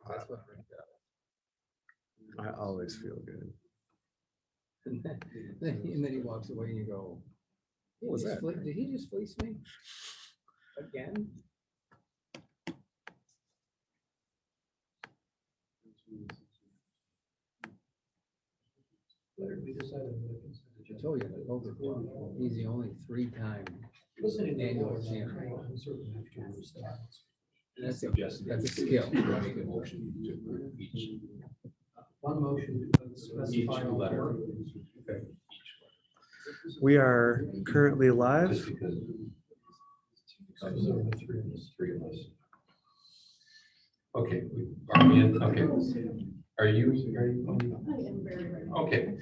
That's what I always feel good. and then he walks away and you go, What was that? Did he just fleece me? Again? I told you, the COVID one, he's the only 3-time annual champion. That's a skill. One motion to specify all letter. We are currently live. Three of us. Okay, are we in? Okay. Are you ready? Okay.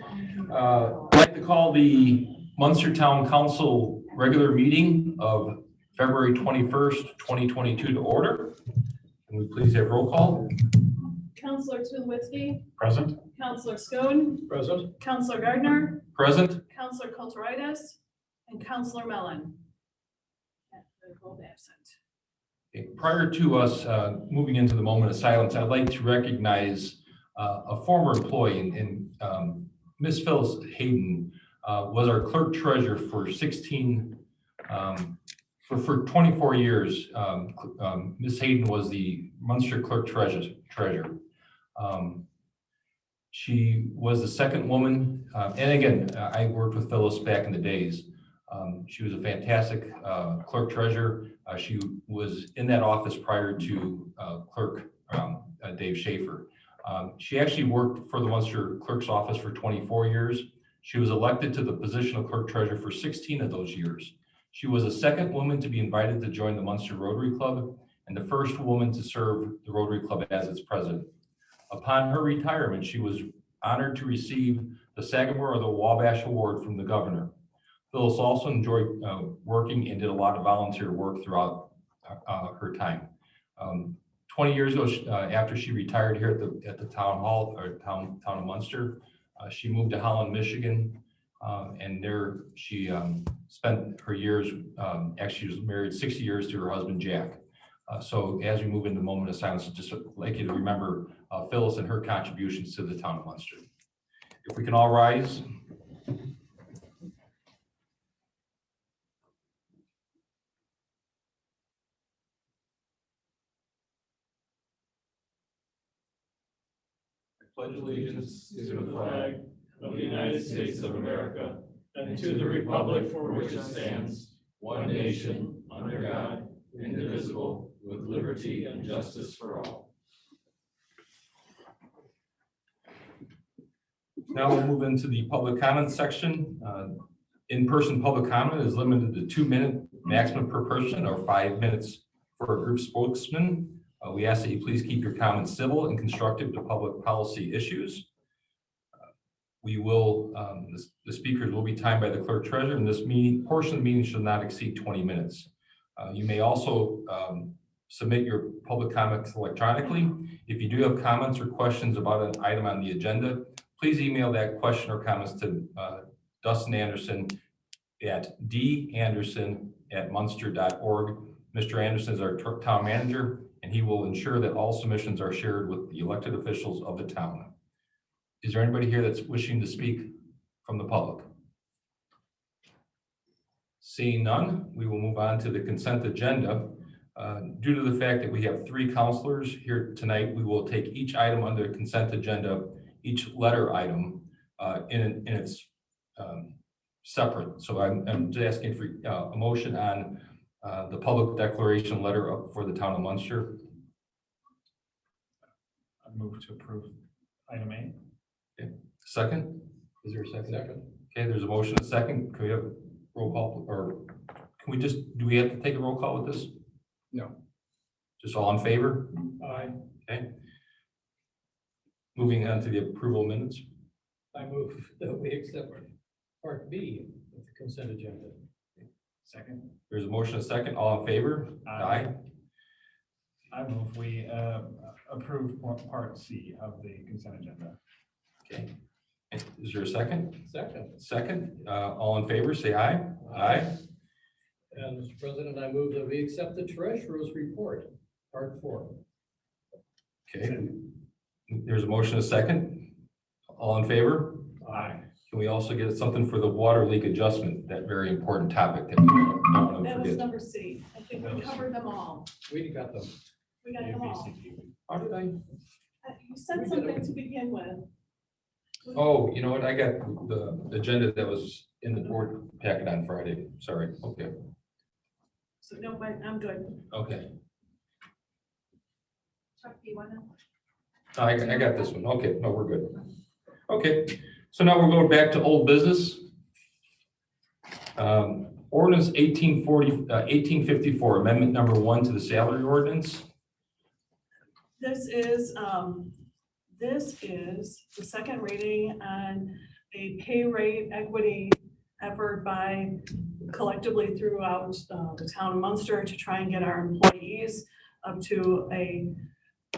I'd like to call the Munster Town Council regular meeting of February 21st, 2022 to order. Can we please have roll call? Councillor Tulowitzki. Present. Councillor Schoen. Present. Councillor Gardner. Present. Councillor Kulturitis. And Councillor Mellon. Both absent. Okay, prior to us moving into the moment of silence, I'd like to recognize a former employee, and Miss Phyllis Hayden was our clerk treasurer for 24 years. Miss Hayden was the Munster clerk treasurer. She was the second woman, and again, I worked with Phyllis back in the days. She was a fantastic clerk treasurer. She was in that office prior to clerk Dave Schaefer. She actually worked for the Munster clerk's office for 24 years. She was elected to the position of clerk treasurer for 16 of those years. She was the second woman to be invited to join the Munster Rotary Club and the first woman to serve the Rotary Club as its president. Upon her retirement, she was honored to receive the Sagamore or the Wabash Award from the governor. Phyllis also enjoyed working and did a lot of volunteer work throughout her time. 20 years ago, after she retired here at the town hall or town of Munster, she moved to Holland, Michigan, and there she spent her years. Actually, she was married 60 years to her husband Jack. So as we move into the moment of silence, I'd just like you to remember Phyllis and her contributions to the town of Munster. If we can all rise. Pledge allegiance to the flag of the United States of America and to the republic for which it stands, one nation, under God, indivisible, with liberty and justice for all. Now we'll move into the public comment section. In-person public comment is limited to 2-minute maximum per person or 5 minutes for a group spokesman. We ask that you please keep your comments civil and constructive to public policy issues. We will, the speakers will be timed by the clerk treasurer, and this portion of the meeting should not exceed 20 minutes. You may also submit your public comments electronically. If you do have comments or questions about an item on the agenda, please email that question or comments to Dustin Anderson at danderson@munster.org. Mr. Anderson is our town manager, and he will ensure that all submissions are shared with the elected officials of the town. Is there anybody here that's wishing to speak from the public? Seeing none, we will move on to the consent agenda. Due to the fact that we have 3 counselors here tonight, we will take each item under the consent agenda, each letter item in its separate. So I'm just asking for a motion on the public declaration letter for the town of Munster. I move to approve item A. Okay. Second? Is there a second? Second. Okay, there's a motion, a second. Can we have roll call, or can we just, do we have to take a roll call with this? No. Just all in favor? Aye. Okay. Moving on to the approval minutes. I move that we accept part B of the consent agenda. Second. There's a motion, a second. All in favor? Aye. I move we approve part C of the consent agenda. Okay. Is there a second? Second. Second. All in favor, say aye. Aye. And Mr. President, I move that we accept the treasurer's report, part 4. Okay, there's a motion, a second. All in favor? Aye. Can we also get something for the water leak adjustment, that very important topic that we don't want to That was forget? number C. I think we covered them all. We got them. We got them all. How did I? You said something to begin with. Oh, you know what? I got the agenda that was in the board packet on Friday. Sorry. Okay. So no, but I'm good. Okay. Chuck, do you want to? I got this one. Okay. No, we're good. Okay. So now we're going back to old business. Ordinance 1854, amendment number 1 to the salary ordinance. This is the second reading on a pay rate equity effort by collectively throughout the town of Munster to try and get our employees up to a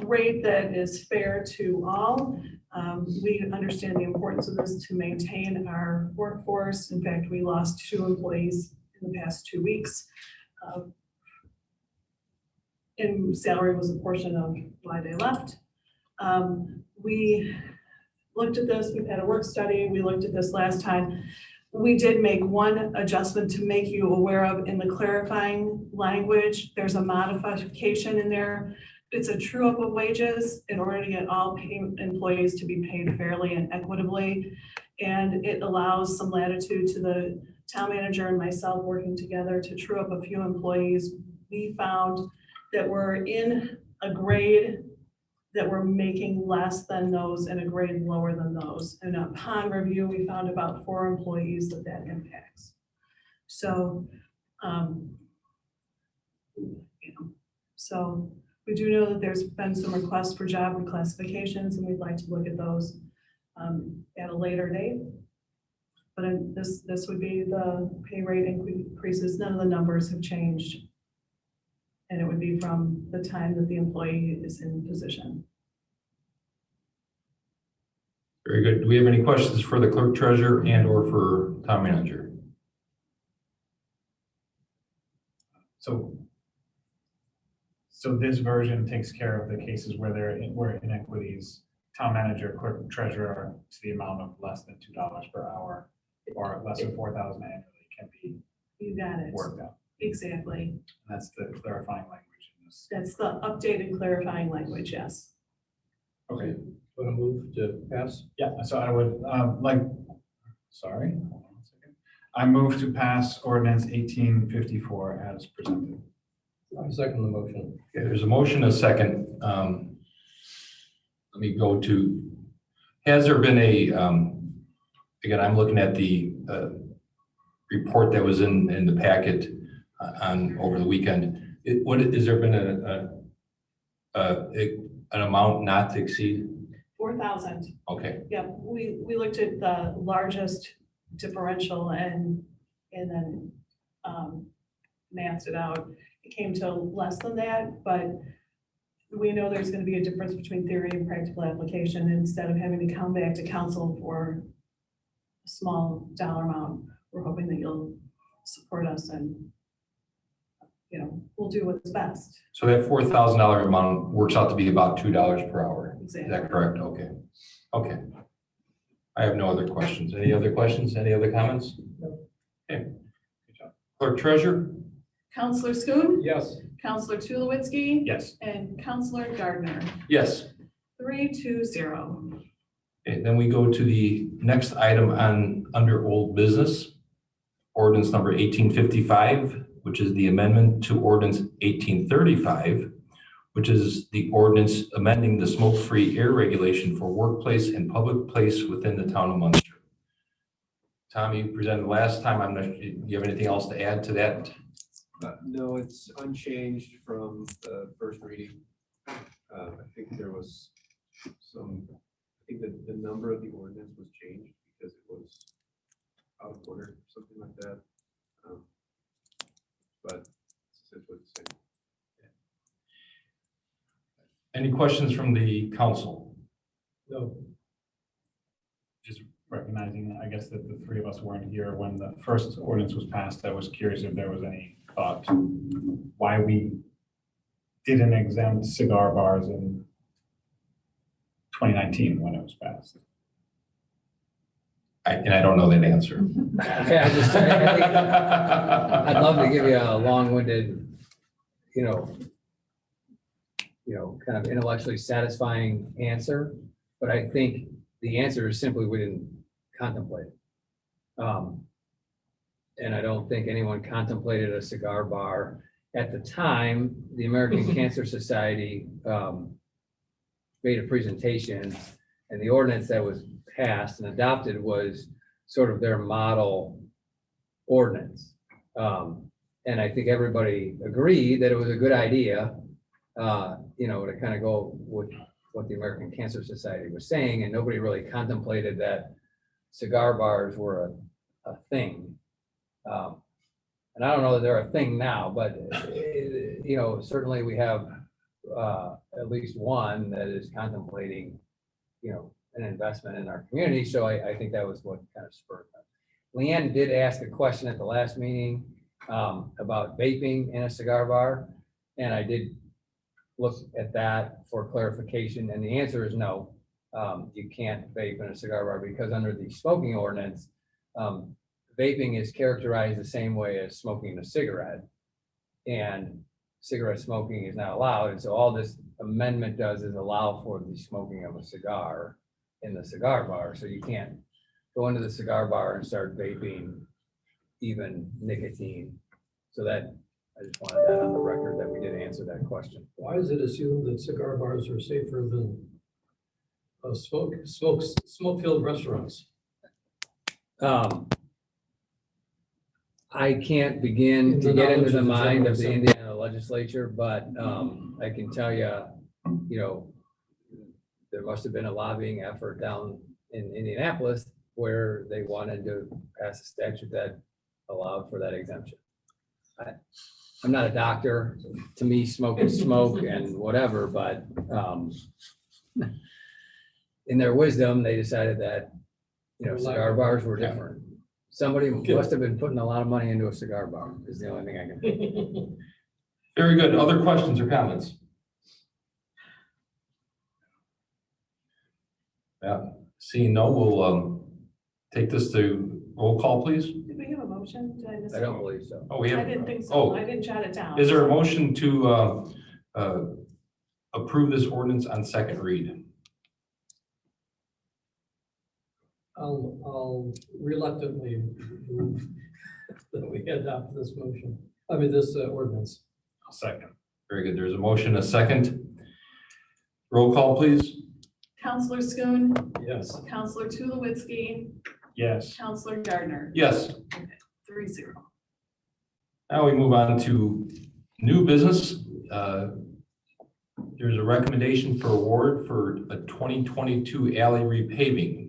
rate that is fair to all. We understand the importance of this to maintain our workforce. In fact, we lost 2 employees in the past 2 weeks. And salary was a portion of why they left. We looked at this, we've had a work study, we looked at this last time. We did make one adjustment to make you aware of in the clarifying language. There's a modification in there. It's a true up of wages in order to get all employees to be paid fairly and equitably. And it allows some latitude to the town manager and myself working together to true up a few employees. We found that we're in a grade that we're making less than those and a grade lower than those. And upon review, we found about 4 employees that impacts. So, so we do know that there's been some requests for job reclassifications, and we'd like to look at those at a later date. But this would be the pay rate increases. None of the numbers have changed. And it would be from the time that the employee is in position. Very good. Do we have any questions for the clerk treasurer and or for town manager? So this version takes care of the cases where there were inequities. Town manager, clerk treasurer to the amount of less than $2 per hour or less than 4,000 annually can be You got it. worked out. Exactly. And that's the clarifying language in this. That's the updated clarifying language, yes. Okay. Want to move to pass? Yeah, so I would sorry, hold on a second. I move to pass ordinance 1854 as presented. I second the motion. Okay, there's a motion, a second. Let me go to, has there been a, again, I'm looking at the report that was in the packet on over the weekend. Is there been an amount not to exceed? 4,000. Okay, Yeah, we looked at the largest differential and then mathed it out. It came to less than that, but we know there's going to be a difference between theory and practical application. Instead of having to come back to council for a small dollar amount, we're hoping that you'll support us and, you know, we'll do what's best. so that $4,000 amount works out to be about $2 per hour. Is Exactly. that correct? Okay. Okay. I have no other questions. Any other questions? Any other comments? Okay. Good job. Clerk treasurer? Counselor Schoen, Yes. Counselor Tulowitzki, Yes. and Counselor Gardner. Yes. 3-2-0. Okay, then we go to the next item under old business. Ordinance number 1855, which is the amendment to ordinance 1835, which is the ordinance amending the smoke-free air regulation for workplace and public place within the town of Munster. Tom, you presented last time. I'm not, do you have anything else to add to that? No, it's unchanged from the first reading. I think there was some, I think that the number of the ordinance was changed because it was out of order, something like that. But it's essentially the same. Any questions from the council? No. Just recognizing, I guess, that the 3 of us weren't here when the first ordinance was passed. I was curious if there was any thought to why we didn't exempt cigar bars and 2019 when it was passed. And I don't know that answer. Okay, I'd love to give you a long-winded, kind of intellectually satisfying answer, but I think the answer is simply we didn't contemplate it. And I don't think anyone contemplated a cigar bar. At the time, the American Cancer Society made a presentation, and the ordinance that was passed and adopted was sort of their model ordinance. And I think everybody agreed that it was a good idea, to kind of go with what the American Cancer Society was saying, and nobody really contemplated that cigar bars were a thing. And I don't know that they're a thing now, but, certainly we have at least one that is contemplating, an investment in our community. So I think that was what kind of spurred that. Leanne did ask a question at the last meeting about vaping in a cigar bar. And I did look at that for clarification. And the answer is no. You can't vape in a cigar bar because under the smoking ordinance, vaping is characterized the same way as smoking a cigarette. And cigarette smoking is not allowed. And so all this amendment does is allow for the smoking of a cigar in the cigar bar. So you can't go into the cigar bar and start vaping even nicotine. So that, I just wanted that on the record that we did answer that question. Why is it assumed that cigar bars are safer than smoke-filled restaurants? I can't begin to get into the mind of the Indiana legislature, but I can tell you, there must have been a lobbying effort down in Indianapolis where they wanted to pass a statute that allowed for that exemption. I'm not a doctor. To me, smoke is smoke and whatever, but in their wisdom, they decided that, cigar bars were different. Somebody must have been putting a lot of money into a cigar bar is the only thing I can think. Very good. Other questions or comments? Yeah, seeing no, we'll take this to roll call, please. Did we have a motion? Did I miss it? I don't believe so. Oh, we have. I didn't think so. Oh, I didn't jot it down. is there a motion to approve this ordinance on second read? I'll reluctantly move that we adopt this motion. This ordinance. I'll second. Very good. There's a motion, a second. Roll call, please. Counselor Schoen, Yes. Counselor Tulowitzki, Yes. Counselor Gardner. Yes. 3-0. Now we move on to new business. There's a recommendation for award for a 2022 alley repaving.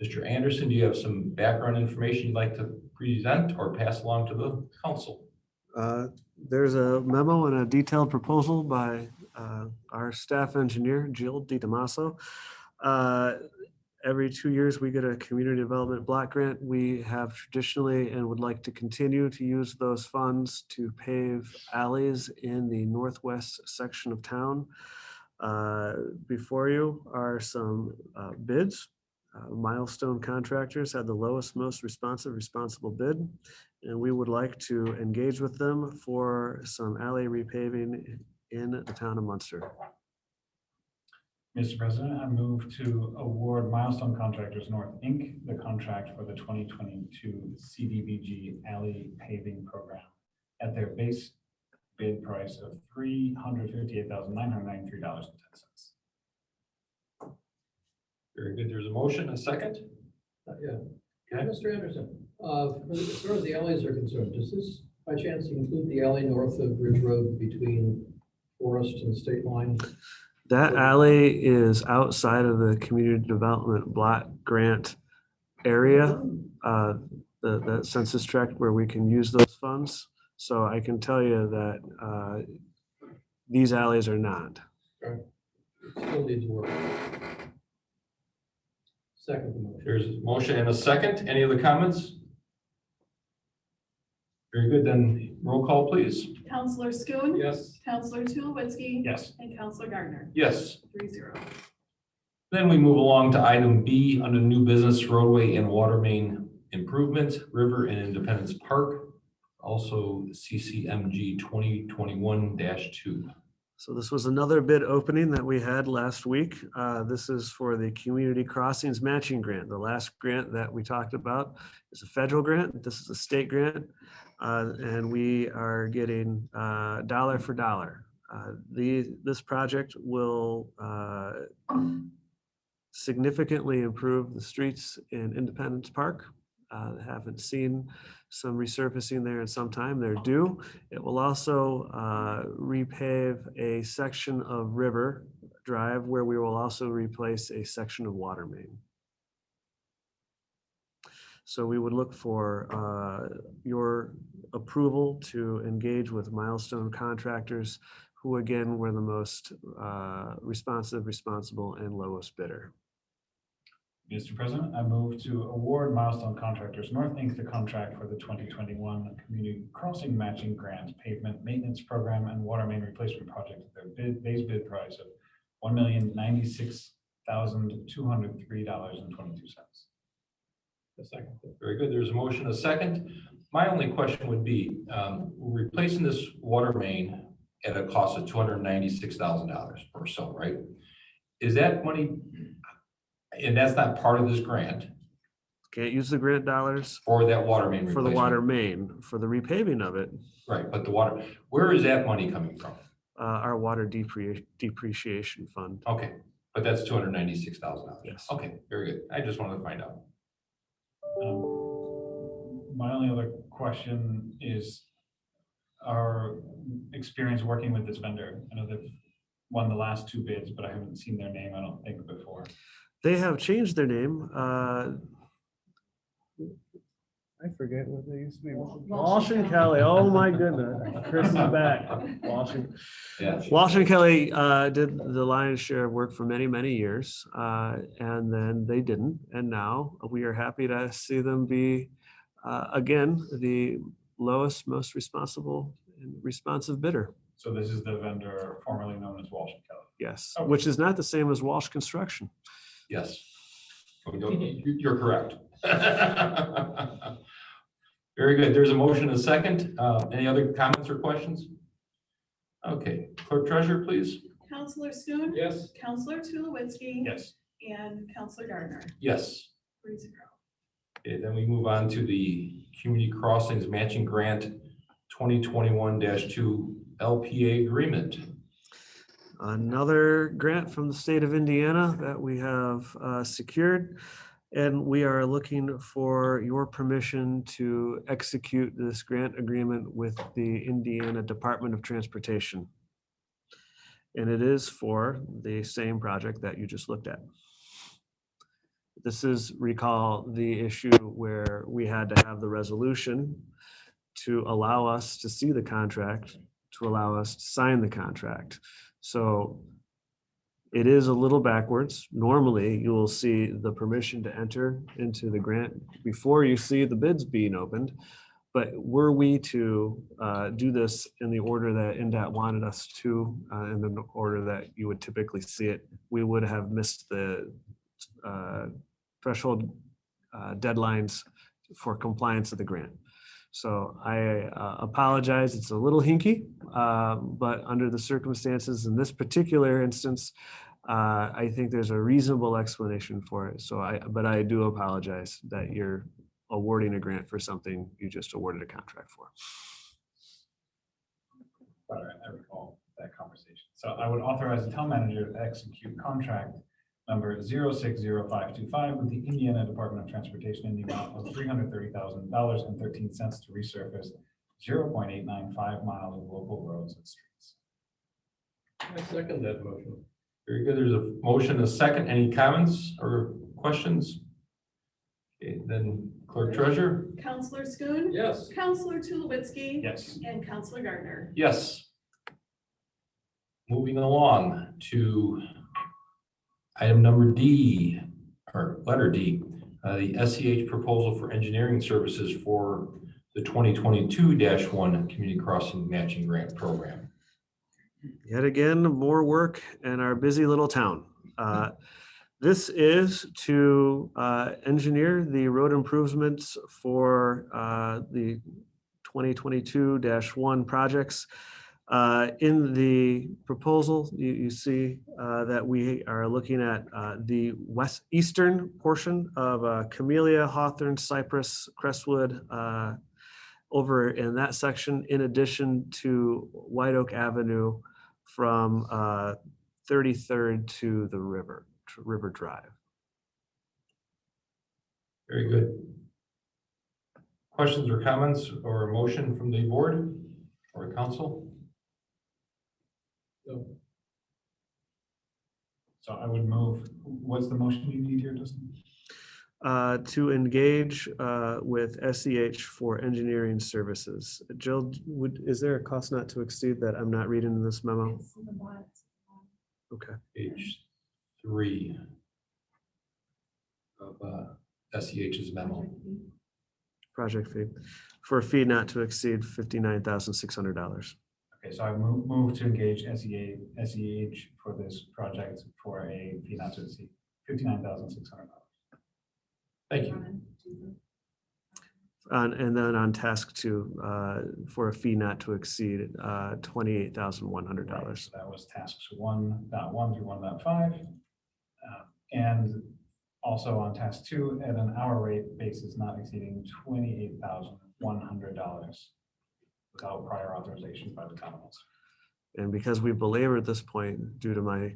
Mr. Anderson, do you have some background information you'd like to present or pass along to the council? There's a memo and a detailed proposal by our staff engineer, Jill DiDamasso. Every 2 years, we get a community development block grant. We have traditionally and would like to continue to use those funds to pave alleys in the northwest section of town. Before you are some bids. Milestone Contractors had the lowest, most responsible bid, and we would like to engage with them for some alley repaving in the town of Munster. Mr. President, I move to award Milestone Contractors North, Inc. the contract for the 2022 CDBG alley paving program at their base bid price of $358,993.10. Very good. There's a motion, a second. Yeah. Mr. Anderson, as far as the alleys are concerned, does this by chance include the alley north of Ridge Road between Forest and State Line? That alley is outside of the community development block grant area, the census tract where we can use those funds. So I can tell you that these alleys are not. It still needs work. Second motion. There's a motion and a second. Any other comments? Very good. Then roll call, please. Counselor Schoen. Yes. Counselor Tulowitzki. Yes. And Counselor Gardner. Yes. 3-0. Then we move along to item B under new business roadway and water main improvement, River and Independence Park, also CCMG 2021-2. So this was another bid opening that we had last week. This is for the Community Crossings Matching Grant. The last grant that we talked about is a federal grant. This is a state grant. And we are getting dollar for dollar. This project will significantly improve the streets in Independence Park. Haven't seen some resurfacing there in some time. They're due. It will also repave a section of River Drive where we will also replace a section of water main. So we would look for your approval to engage with Milestone Contractors, who again were the most responsive, responsible, and lowest bidder. Mr. President, I move to award Milestone Contractors North Inc. the contract for the 2021 Community Crossing Matching Grant Pavement Maintenance Program and Water Main Replacement Project at their base bid price of $1,096,203.22. A second. Very good. There's a motion, a second. My only question would be, we're replacing this water main at a cost of $296,000 or so, right? Is that money, and that's not part of this grant, Can't use the grant dollars for that water main for replacement? the water main, for the repaving of it, Right, but the water, where is that money coming from? our water depreciation fund. Okay, but that's $296,000. Yes. Okay, very good. I just wanted to find out. My only other question is our experience working with this vendor. I know they've won the last two bids, but I haven't seen their name, I don't think, before. They have changed their name. I forget what they used to be. Walsh and Kelly. Oh my goodness. Chris is back. Walsh and Yeah. Walsh and Kelly did the lion's share of work for many, many years, and then they didn't. And now we are happy to see them be, again, the lowest, most responsible and responsive bidder. So this is the vendor formerly known as Walsh and Kelly. Yes, Okay. which is not the same as Walsh Construction. Yes. You're correct. Very good. There's a motion and a second. Any other comments or questions? Okay, clerk treasurer, please. Counselor Schoen. Yes. Counselor Tulowitzki. Yes. And Counselor Gardner. Yes. 3-0. Okay, then we move on to the Community Crossings Matching Grant 2021-2 LPA agreement. Another grant from the state of Indiana that we have secured. And we are looking for your permission to execute this grant agreement with the Indiana Department of Transportation. And it is for the same project that you just looked at. This is, recall, the issue where we had to have the resolution to allow us to see the contract, to allow us to sign the contract. So it is a little backwards. Normally, you will see the permission to enter into the grant before you see the bids being opened. But were we to do this in the order that INDOT wanted us to, in the order that you would typically see it, we would have missed the threshold deadlines for compliance of the grant. So I apologize, it's a little hinky, but under the circumstances in this particular instance, I think there's a reasonable explanation for it. So but I do apologize that you're awarding a grant for something you just awarded a contract for. I recall that conversation. So I would authorize the town manager to execute contract number 060525 with the Indiana Department of Transportation in the amount of $330,000.13 to resurface 0.895 miles of local roads and streets. I second that motion. Very good. There's a motion, a second. Any comments or questions? Okay, then clerk treasurer. Counselor Schoen. Yes. Counselor Tulowitzki. Yes. And Counselor Gardner. Yes. Moving along to item number D, or letter D, the SCH proposal for engineering services for the 2022-1 Community Crossing Matching Grant Program. Yet again, more work in our busy little town. This is to engineer the road improvements for the 2022-1 projects. In the proposal, you see that we are looking at the eastern portion of Camellia, Hawthorne, Cypress, Crestwood, over in that section, in addition to White Oak Avenue from 33rd to the River Drive. Very good. Questions or comments or a motion from the board or council? So I would move, what's the motion you need here, Justin? To engage with SCH for engineering services. Jill, is there a cost not to exceed that I'm not reading in this memo? Okay. Page 3 of SCH's memo. Project fee for a fee not to exceed $59,600. Okay, so I move to engage SEH for this project for a fee not to exceed $59,600. Thank you. And then on task 2, for a fee not to exceed $28,100. That was tasks 1.1 through 1.5. And also on task 2 at an hour rate basis not exceeding $28,100 without prior authorization by the town council. And because we belabored this point due to my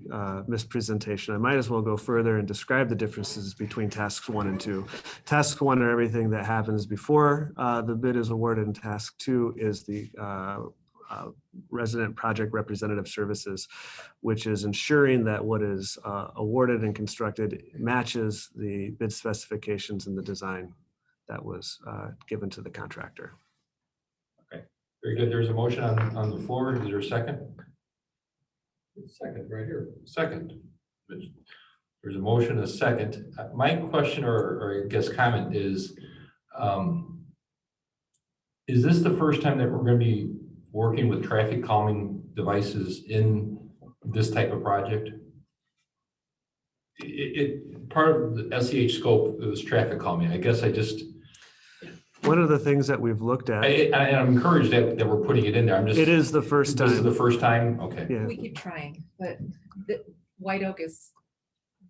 mispresentation, I might as well go further and describe the differences between tasks 1 and 2. Task 1 are everything that happens before the bid is awarded, and task 2 is the resident project representative services, which is ensuring that what is awarded and constructed matches the bid specifications and the design that was given to the contractor. Very good. There's a motion on the floor. Is there a second? Second, right here. Second. There's a motion, a second. My question or I guess comment is this the first time that we're going to be working with traffic calming devices in this type of project? Part of the SCH scope is traffic calming. I guess One of the things that we've looked at, I'm encouraged that we're putting it in there. it is the first This is the time. first time? Okay. Yeah. We keep trying, but White Oak is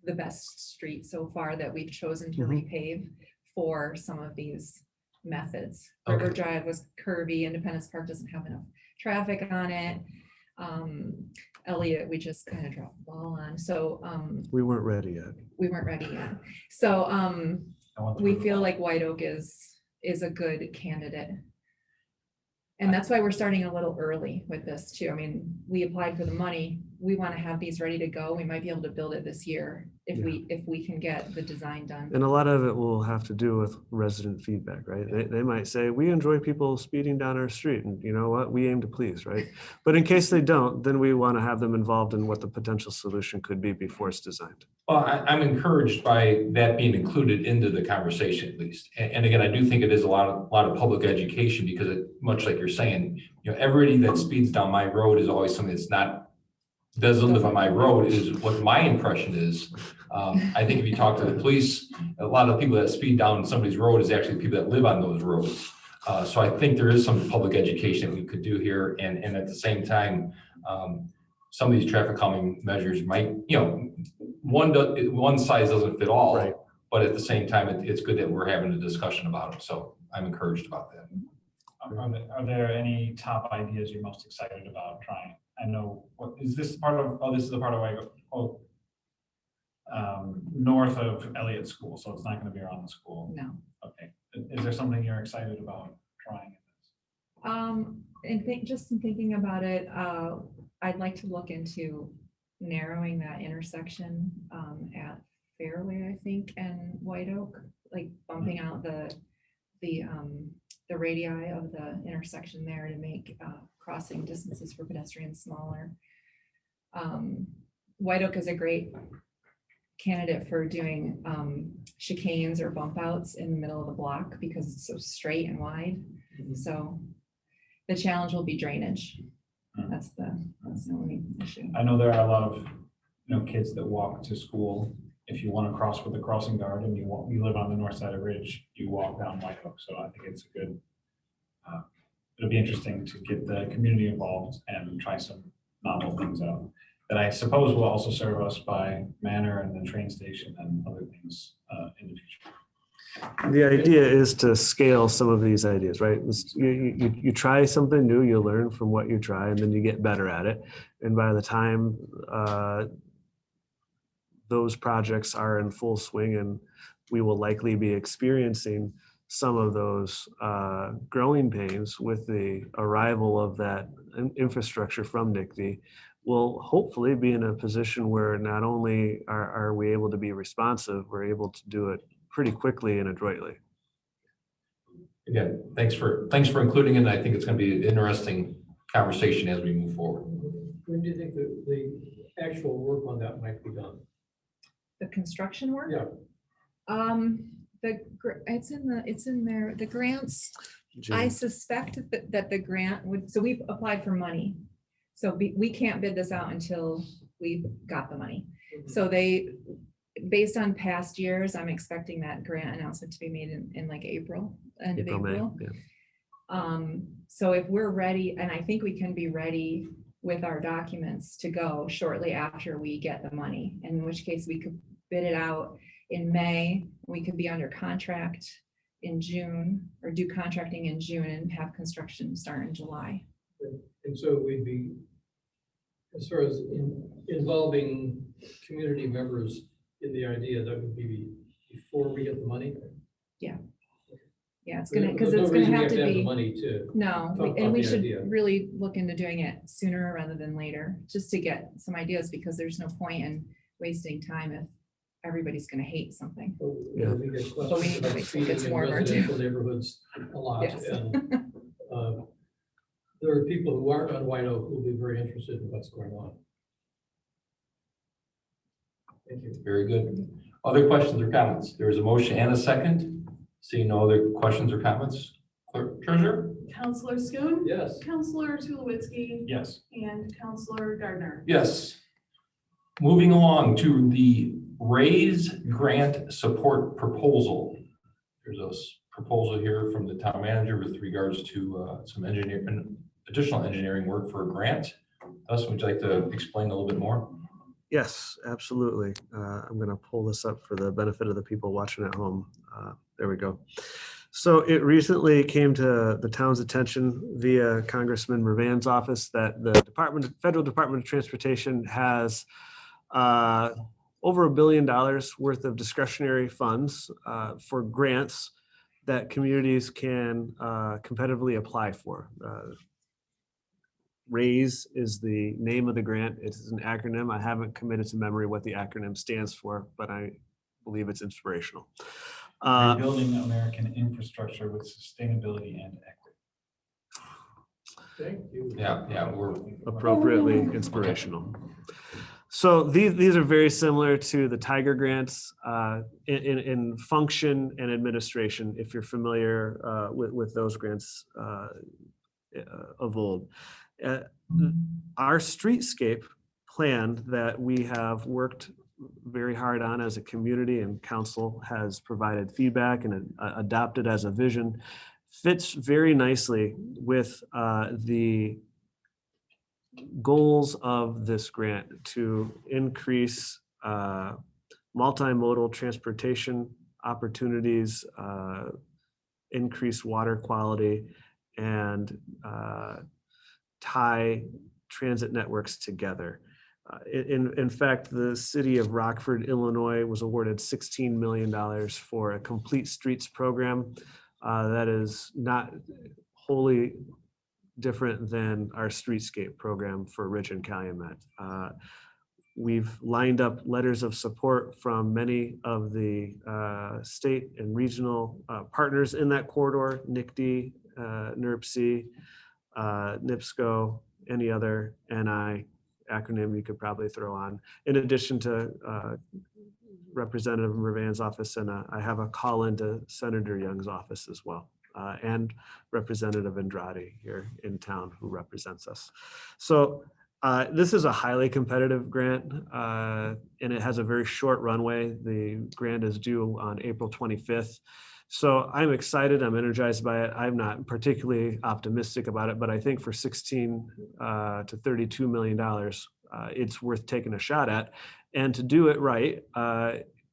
the best street so far that we've chosen to Mhm. repave for some of these methods. Okay. River Drive was curvy, Independence Park doesn't have enough traffic on it. Elliott, we just kind of dropped the ball on, so We weren't ready yet. we weren't ready yet. So we feel like White Oak is a good candidate. And that's why we're starting a little early with this too. I mean, we applied for the money. We want to have these ready to go. We might be able to build it this year if we can get the design done. And a lot of it will have to do with resident feedback, right? They might say, we enjoy people speeding down our street, and you know what? We aim to please, right? But in case they don't, then we want to have them involved in what the potential solution could be before it's designed. Well, I'm encouraged by that being included into the conversation at least. And again, I do think it is a lot of public education because much like you're saying, everybody that speeds down my road is always something that's doesn't live on my road is what my impression is. I think if you talk to the police, a lot of the people that speed down somebody's road is actually people that live on those roads. So I think there is some public education that we could do here. And at the same time, some of these traffic calming measures might, one size doesn't fit all, Right. But at the same time, it's good that we're having a discussion about it. So I'm encouraged about that. Are there any top ideas you're most excited about trying? I know, is this part of, this is the part of where I go, north of Elliott School, so it's not going to be around the school. No. Okay. Is there something you're excited about trying? And just in thinking about it, I'd like to look into narrowing that intersection at Fairway, I think, and White Oak, like bumping out the radii of the intersection there to make crossing distances for pedestrians smaller. White Oak is a great candidate for doing chicanes or bump outs in the middle of the block because it's so straight and wide. So the challenge will be drainage. That's the only issue. I know there are a lot of kids that walk to school if you want to cross with the crossing guard and you live on the north side of Ridge, you walk down White Oak. So I think it's a good, it'll be interesting to get the community involved and try some novel things out that I suppose will also serve us by Manor and the train station and other things in the future. The idea is to scale some of these ideas, right? You try something new, you learn from what you try, and then you get better at it. And by the time those projects are in full swing, and we will likely be experiencing some of those growing pains with the arrival of that infrastructure from NICD, we'll hopefully be in a position where not only are we able to be responsive, we're able to do it pretty quickly and adroitly. Again, thanks for including it. And I think it's going to be an interesting conversation as we move forward. When do you think the actual work on that might be done? The construction work? Yeah. It's in there, the grants. I suspect that the grant would, so we've applied for money. So we can't bid this out until we've got the money. So based on past years, I'm expecting that grant announcement to be made in like April, end of April. Yeah. So if we're ready, and I think we can be ready with our documents to go shortly after we get the money, in which case we could bid it out in May. We could be under contract in June, or do contracting in June and have construction start in July. And so we'd be, as far as involving community members in the idea, that would be before we get the money? Yeah, it's gonna, because There's it's no gonna reason we have to the be, money to. no, talk and about we the should idea. really look into doing it sooner rather than later, just to get some ideas, because there's no point in wasting time if everybody's gonna hate something. Yeah. We get But we questions need to about wait till it gets speeding in warmer, too. residential neighborhoods a lot. Yes. And there are people who aren't on White Oak who will be very interested in what's going on. Thank you. Very good. Other questions or comments? There is a motion and a second. Seeing no other questions or comments, Clerk Treasurer? Counselor Schoen. Yes. Counselor Tulowitzki. Yes. And Counselor Gardner. Yes. Moving along to the Raise Grant Support Proposal. There's a proposal here from the town manager with regards to some additional engineering work for a grant. Dustin, would you like to explain a little bit more? Yes, absolutely. I'm going to pull this up for the benefit of the people watching at home. There we go. So it recently came to the town's attention via Congressman Mervan's office that the Federal Department of Transportation has over $1 billion worth of discretionary funds for grants that communities can competitively apply for. RAISE is the name of the grant. It is an acronym. I haven't committed to memory what the acronym stands for, but I believe it's inspirational. Rebuilding American infrastructure with sustainability and equity. Thank you. Yeah, we're Appropriately inspirational. So these are very similar to the Tiger grants in function and administration, if you're familiar with those grants of old. Our streetscape plan that we have worked very hard on as a community, and council has provided feedback and adopted as a vision, fits very nicely with the goals of this grant to increase multimodal transportation opportunities, increase water quality, and tie transit networks together. In fact, the city of Rockford, Illinois was awarded $16 million for a complete streets program that is not wholly different than our streetscape program for Ridge and Calumet. We've lined up letters of support from many of the state and regional partners in that corridor, NICD, NERC, NIPSCO, any other NI acronym you could probably throw on, in addition to Representative Mervan's office, and I have a call into Senator Young's office as well, and Representative Andrade here in town who represents us. So This is a highly competitive grant, and it has a very short runway. The grant is due on April 25th. So I'm excited, I'm energized by it. I'm not particularly optimistic about it, but I think for $16 to $32 million, it's worth taking a shot at. And to do it right,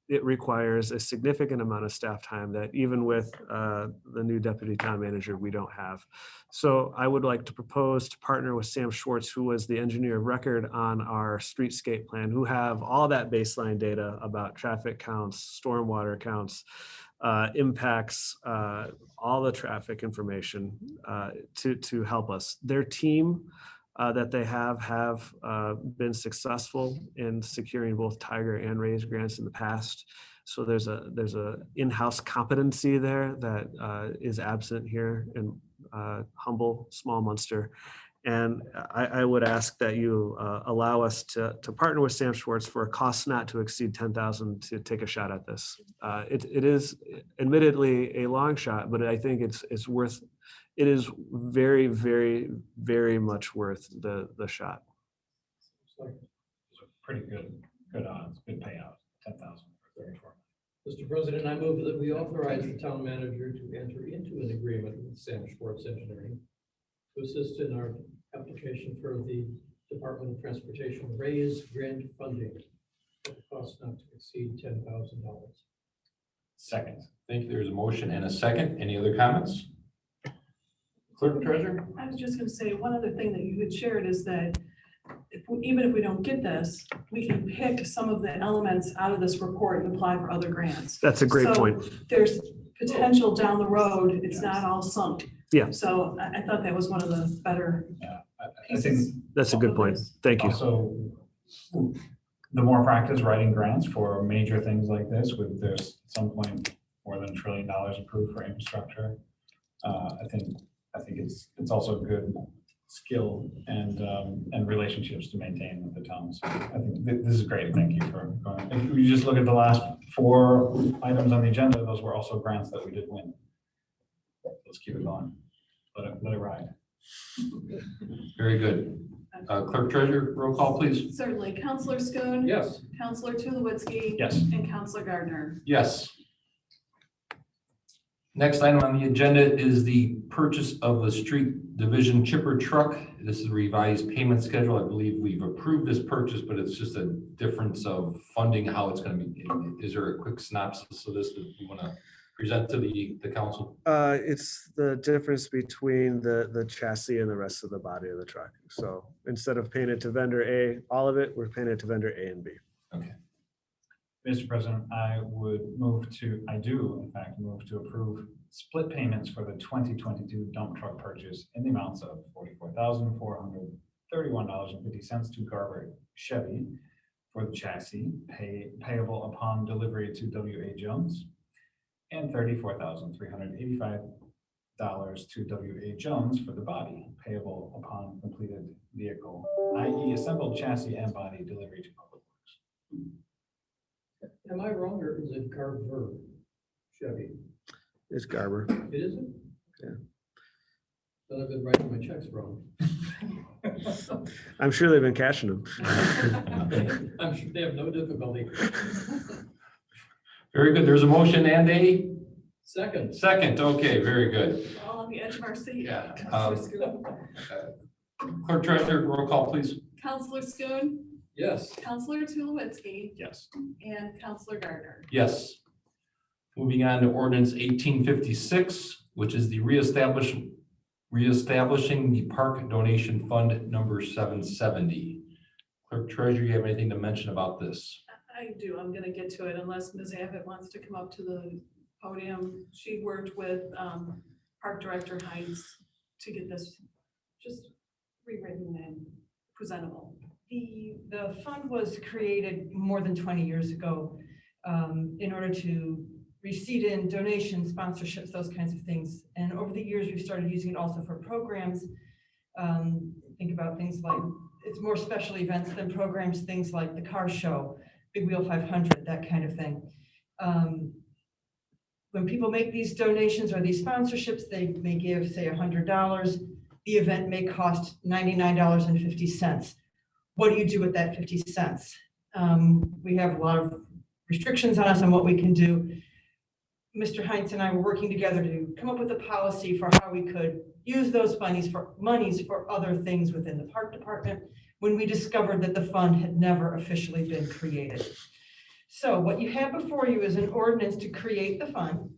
it requires a significant amount of staff time that even with the new deputy town manager, we don't have. So I would like to propose to partner with Sam Schwartz, who was the engineer of record on our streetscape plan, who have all that baseline data about traffic counts, stormwater counts, impacts, all the traffic information to help us. Their team that they have been successful in securing both Tiger and Raise grants in the past. So there's a in-house competency there that is absent here in humble, small Munster. And I would ask that you allow us to partner with Sam Schwartz for a cost not to exceed $10,000 to take a shot at this. It is admittedly a long shot, but I think it's worth. It is very, very, very much worth the shot. It's like, it's a pretty good odds, good payout, 10,000 for 34. Mr. President, I move that we authorize the town manager to enter into an agreement with Sam Schwartz Engineering to assist in our application for the Department of Transportation Raise grant funding at the cost not to exceed $10,000. Second. Thank you. There's a motion and a second. Any other comments? Clerk Treasurer? I was just gonna say, one other thing that you had shared is that even if we don't get this, we can pick some of the elements out of this report and apply for other grants. That's a great So point. There's potential down the road. It's not all sunk. Yeah. So I thought that was one of the better Yeah, I think pieces. That's a good point. Thank you. also, the more practice writing grants for major things like this, with there's at some point more than $1 trillion approved for infrastructure. I think it's also a good skill and relationships to maintain with the towns. I think this is great. Thank you for going. If you just look at the last 4 items on the agenda, those were also grants that we did win. Let's keep it going. Let it ride. Very good. Clerk Treasurer, roll call, please. Certainly. Counselor Schoen. Yes. Counselor Tulowitzki. Yes. And Counselor Gardner. Yes. Next item on the agenda is the purchase of the street division chipper truck. This is a revised payment schedule. I believe we've approved this purchase, but it's just a difference of funding, how it's going to be. Is there a quick synopsis of this that you want to present to the council? It's the difference between the chassis and the rest of the body of the truck. So instead of paying it to vendor A, all of it, we're paying it to vendor A and B. Okay. Mr. President, I do in fact move to approve split payments for the 2022 dump truck purchase in the amounts of $44,431.50 to Garber Chevy for the chassis payable upon delivery to W.A. Jones, and $34,385 to W.A. Jones for the body payable upon completed vehicle, i.e. assembled chassis and body delivery to Public Works. Am I wrong, or is it Carver Chevy? It's Garber. It isn't? Yeah. Then I've been writing my checks wrong. I'm sure they've been cashing them. I'm sure they have no difficulty. Very good. There's a motion and a Second. second. Okay, very good. All on the edge of our seat. Yeah, Counselor Schoen. Clerk Treasurer, roll call, please. Counselor Schoen. Yes. Counselor Tulowitzki. Yes. And Counselor Gardner. Yes. Moving on to ordinance 1856, which is the reestablishing the park donation fund number 770. Clerk Treasurer, you have anything to mention about this? I do. I'm going to get to it unless Ms. Abbott wants to come up to the podium. She worked with Park Director Hines to get this just rewritten and presentable. The fund was created more than 20 years ago in order to receipt in donations, sponsorships, those kinds of things. And over the years, we've started using it also for programs. Think about things like, it's more special events than programs, things like the car show, Big Wheel 500, that kind of thing. When people make these donations or these sponsorships, they may give, say, $100. The event may cost $99.50. what do you do with that 50 cents? We have a lot of restrictions on us on what we can do. Mr. Heinz and I were working together to come up with a policy for how we could use those monies for other things within the park department when we discovered that the fund had never officially been created. So what you have before you is an ordinance to create the fund,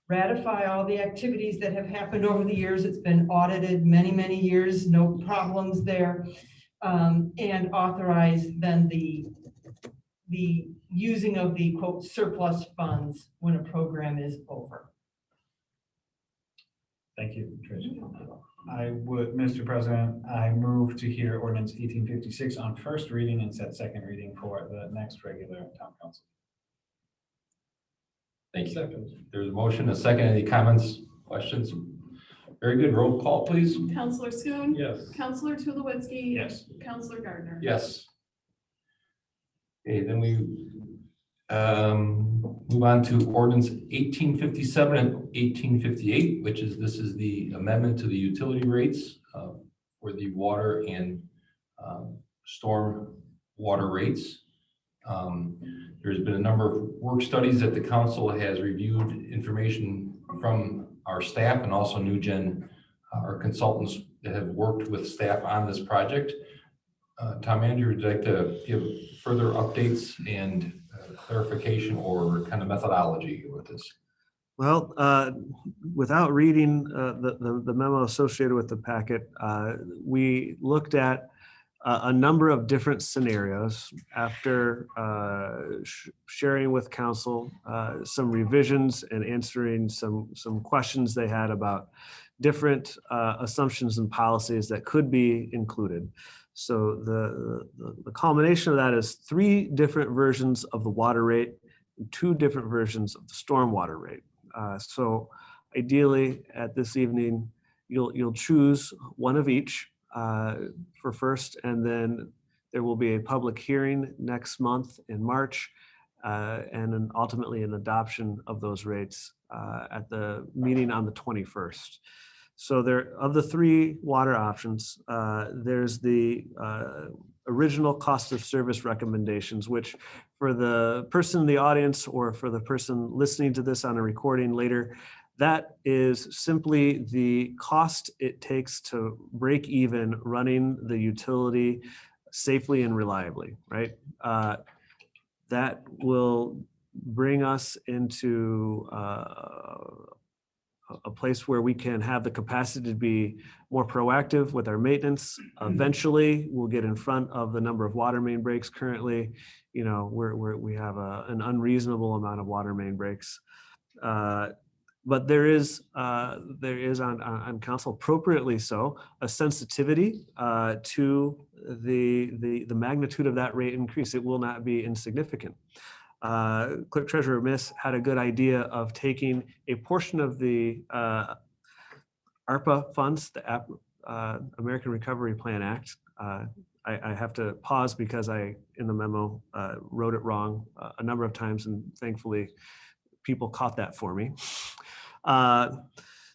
ratify all the activities that have happened over the years. It's been audited many, many years, no problems there. And authorize then the using of the quote surplus funds when a program is over. Thank you, Tricia. I would, Mr. President, I move to hear ordinance 1856 on first reading and set second reading for the next regular town council. Thank you. Second. There's a motion, a second. Any comments, questions? Very good. Roll call, please. Counselor Schoen. Yes. Counselor Tulowitzki. Yes. Counselor Gardner. Yes. Okay, then we move on to ordinance 1857 and 1858, which is, this is the amendment to the utility rates for the water and storm water rates. There's been a number of work studies that the council has reviewed information from our staff and also New Gen, our consultants that have worked with staff on this project. Tom Andrew, would you like to give further updates and clarification or kind of methodology with this? Well, without reading the memo associated with the packet, we looked at a number of different scenarios after sharing with council some revisions and answering some questions they had about different assumptions and policies that could be included. So the culmination of that is 3 different versions of the water rate, and 2 different versions of the stormwater rate. So ideally at this evening, you'll choose one of each for first, and then there will be a public hearing next month in March, and then ultimately an adoption of those rates at the meeting on the 21st. So there, of the 3 water options, there's the original cost of service recommendations, which for the person in the audience or for the person listening to this on a recording later, that is simply the cost it takes to break even running the utility safely and reliably, right? That will bring us into a place where we can have the capacity to be more proactive with our maintenance. Eventually, we'll get in front of the number of water main breaks. Currently, we have an unreasonable amount of water main breaks. But there is on council, appropriately so, a sensitivity to the magnitude of that rate increase. It will not be insignificant. Clerk Treasurer Miss had a good idea of taking a portion of the ARPA funds, the American Recovery Plan Act. I have to pause because I, in the memo, wrote it wrong a number of times, and thankfully people caught that for me.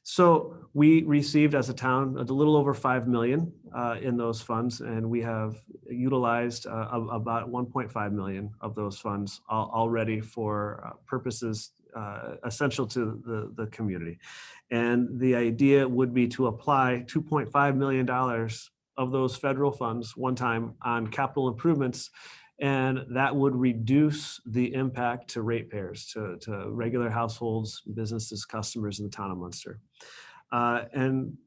So we received as a town a little over 5 million in those funds, and we have utilized about 1.5 million of those funds already for purposes essential to the community. And the idea would be to apply $2.5 million of those federal funds one time on capital improvements, and that would reduce the impact to ratepayers, to regular households, businesses, customers in the town of Munster. And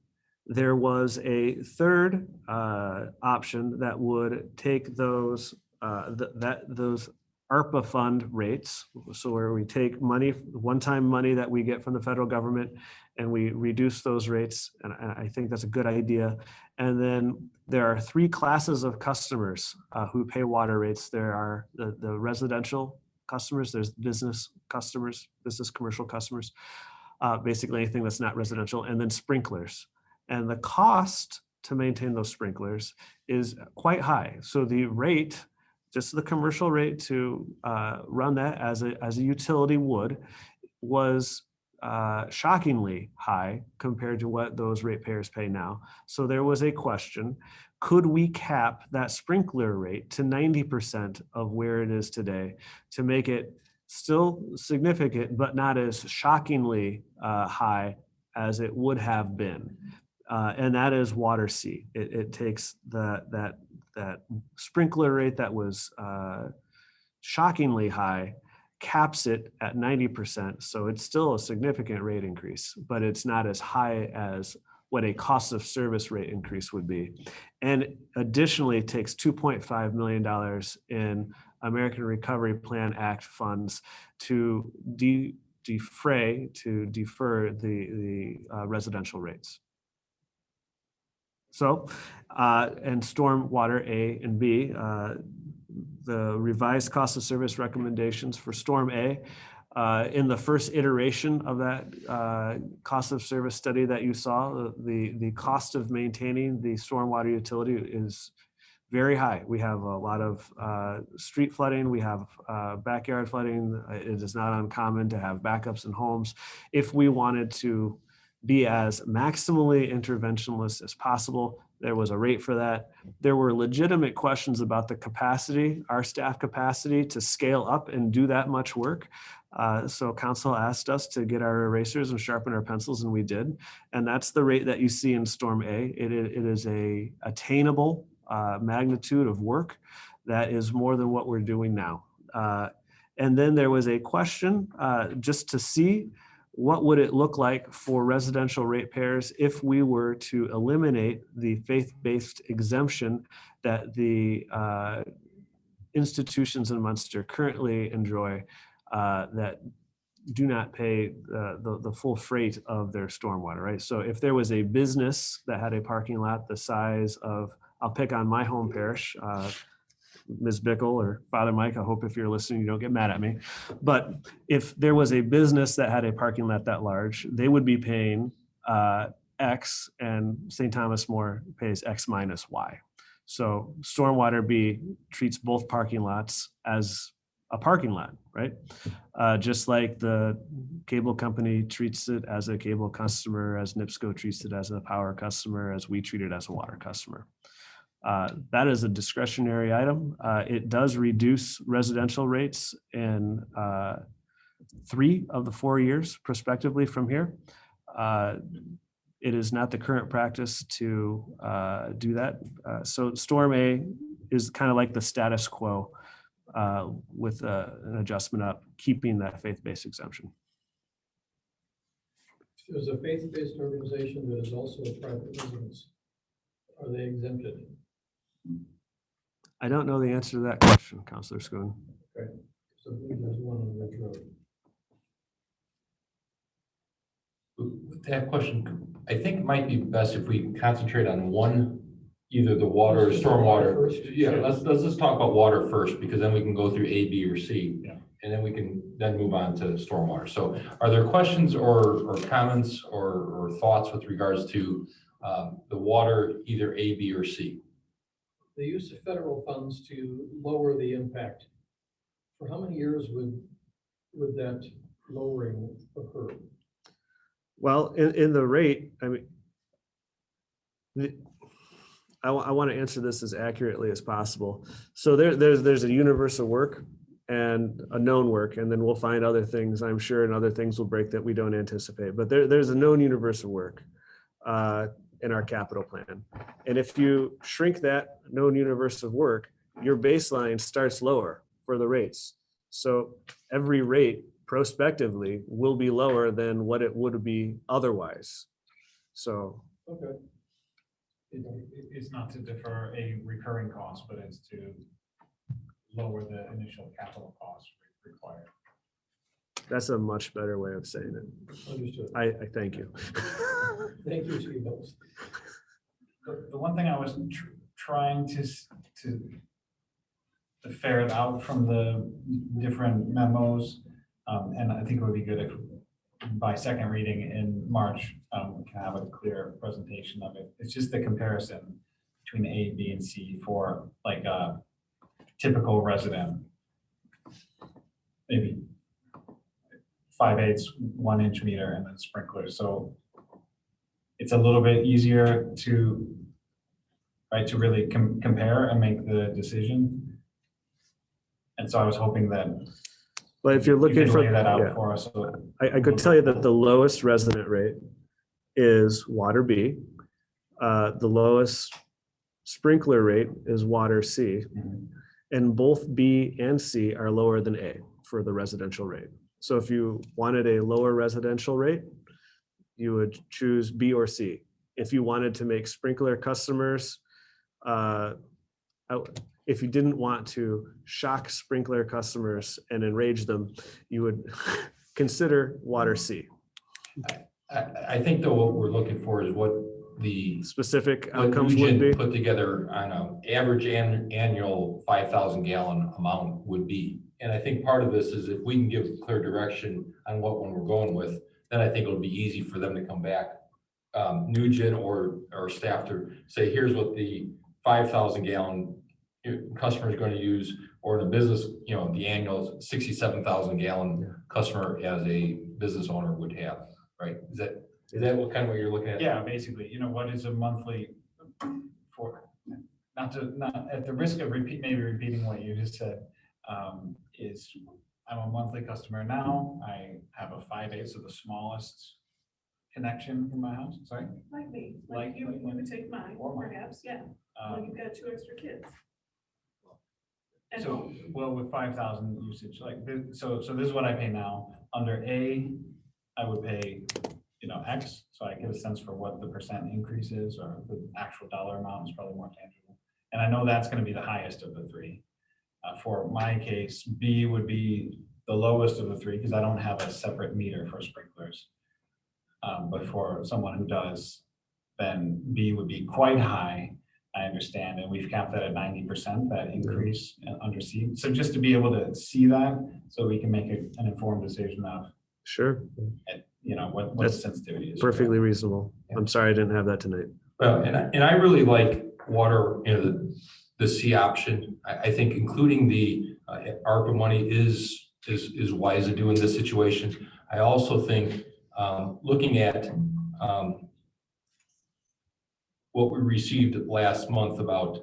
there was a third option that would take those those ARPA fund rates, so where we take money, one-time money that we get from the federal government, and we reduce those rates, and I think that's a good idea. And then there are 3 classes of customers who pay water rates. There are the residential customers, there's business customers, business commercial customers, basically anything that's not residential, and then sprinklers. And the cost to maintain those sprinklers is quite high. So the rate, just the commercial rate to run that as a utility would, was shockingly high compared to what those ratepayers pay now. So there was a question, could we cap that sprinkler rate to 90% of where it is today to make it still significant, but not as shockingly high as it would have been? And that is water C. It takes that sprinkler rate that was shockingly high, caps it at 90%. So it's still a significant rate increase, but it's not as high as what a cost of service rate increase would be. And additionally, takes $2.5 million in American Recovery Plan Act funds to defer the residential rates. So, and stormwater A and B, the revised cost of service recommendations for Storm A, in the first iteration of that cost of service study that you saw, the cost of maintaining the stormwater utility is very high. We have a lot of street flooding, we have backyard flooding. It is not uncommon to have backups in homes. If we wanted to be as maximally interventionist as possible, there was a rate for that. There were legitimate questions about the capacity, our staff capacity to scale up and do that much work. So council asked us to get our erasers and sharpen our pencils, and we did. And that's the rate that you see in Storm A. It is a attainable magnitude of work that is more than what we're doing now. And then there was a question just to see what would it look like for residential ratepayers if we were to eliminate the faith-based exemption that the institutions in Munster currently enjoy that do not pay the full freight of their stormwater, right? So if there was a business that had a parking lot the size of, I'll pick on my home parish, Ms. Bickle or Father Mike, I hope if you're listening, you don't get mad at me. But if there was a business that had a parking lot that large, they would be paying X, and St. Thomas More pays X minus Y. So Stormwater B treats both parking lots as a parking lot, right? Just like the cable company treats it as a cable customer, as NIPSCO treats it as a power customer, as we treat it as a water customer. That is a discretionary item. It does reduce residential rates in 3 of the 4 years prospectively from here. It is not the current practice to do that. So Storm A is kind of like the status quo with an adjustment up, keeping that faith-based exemption. There's a faith-based organization that is also a private residence. Are they exempted? I don't know the answer to that question, Councilor Schoen. Okay, so I believe there's one on Ridge Road. With that question, I think it might be best if we concentrate on one, either the water or stormwater. First? Yeah, let's just talk about water first, because then we can go through A, B, or C. Yeah. And then we can then move on to stormwater. So are there questions or comments or thoughts with regards to the water, either A, B, or C? The use of federal funds to lower the impact. For how many years would that lowering occur? Well, in the rate, I mean, I want to answer this as accurately as possible. So there's a universe of work and a known work, and then we'll find other things, I'm sure, and other things will break that we don't anticipate. But there's a known universe of work in our capital plan. And if you shrink that known universe of work, your baseline starts lower for the rates. So every rate prospectively will be lower than what it would be otherwise. So. Okay. It's not to defer a recurring cost, but it's to lower the initial capital cost required. That's a much better way of saying it. Understood. I thank you. Thank you, Steve. The one thing I was trying to ferret out from the different memos, and I think it would be good if by second reading in March, we can have a clear presentation of it. It's just the comparison between A, B, and C for like a typical resident. Maybe 5/8, 1 inch meter, and then sprinklers. So it's a little bit easier to right, to really compare and make the decision. And so I was hoping that But if you're you looking could for, lay that out yeah, for us. So I could tell you that the lowest resident rate is water B. The lowest sprinkler rate is water C. Mhm. And both B and C are lower than A for the residential rate. So if you wanted a lower residential rate, you would choose B or C. If you wanted to make sprinkler customers, if you didn't want to shock sprinkler customers and enrage them, you would consider water C. I think though what we're looking for is what the Specific what outcomes would be. Nugent put together on an average annual 5,000 gallon amount would be. And I think part of this is if we can give clear direction on what one we're going with, then I think it'll be easy for them to come back. Nugent or staff to say, here's what the 5,000 gallon customer is going to use, or in a business, the annual 67,000 gallon customer as a business owner would have, right? Is that what kind of what you're looking at? yeah, basically, what is a monthly for, not at the risk of maybe repeating what you just said, is I'm a monthly customer now. I have a 5/8, so the smallest connection from my house, sorry. Like me, Like- like you would take mine, Or mine. perhaps, yeah, like you've got 2 extra kids. And So, well, with 5,000 usage, so this is what I pay now. Under A, I would pay, X, so I get a sense for what the percent increase is, or the actual dollar amount is probably more tangible. And I know that's gonna be the highest of the three. For my case, B would be the lowest of the three, because I don't have a separate meter for sprinklers. But for someone who does, then B would be quite high, I understand, and we've capped that at 90%, that increase under C. So just to be able to see that, so we can make an informed decision of, Sure, what the That's sensitivity is. perfectly reasonable. I'm sorry I didn't have that tonight. Well, and I really like water, the C option. I think including the ARPA money is wise to do in this situation. I also think looking at what we received last month about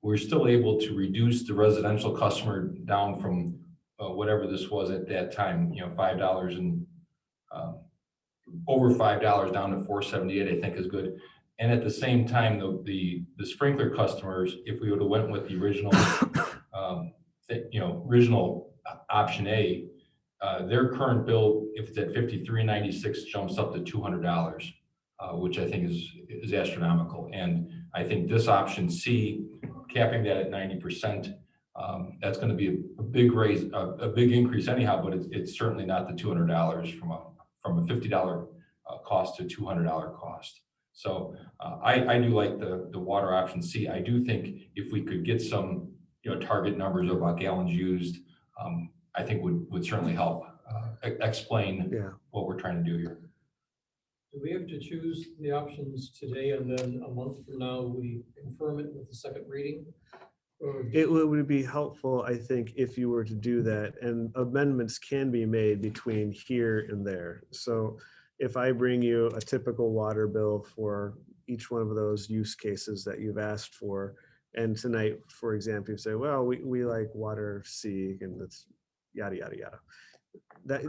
we're still able to reduce the residential customer down from whatever this was at that time, $5 and over $5 down to $4.78, I think is good. And at the same time, the sprinkler customers, if we would have went with the original, original option A, their current bill, if it's at $53.96, jumps up to $200, which I think is astronomical. And I think this option C, capping that at 90%, that's going to be a big raise, a big increase anyhow, but it's certainly not the $200 from a $50 cost to $200 cost. So I do like the water option C. I do think if we could get some target numbers about gallons used, I think would certainly help explain what we're trying to do here. Do we have to choose the options today and then a month from now we confirm it with the second reading? Or It would be helpful, I think, if you were to do that, and amendments can be made between here and there. So if I bring you a typical water bill for each one of those use cases that you've asked for, and tonight, for example, you say, well, we like water C, and it's yada, yada, yada.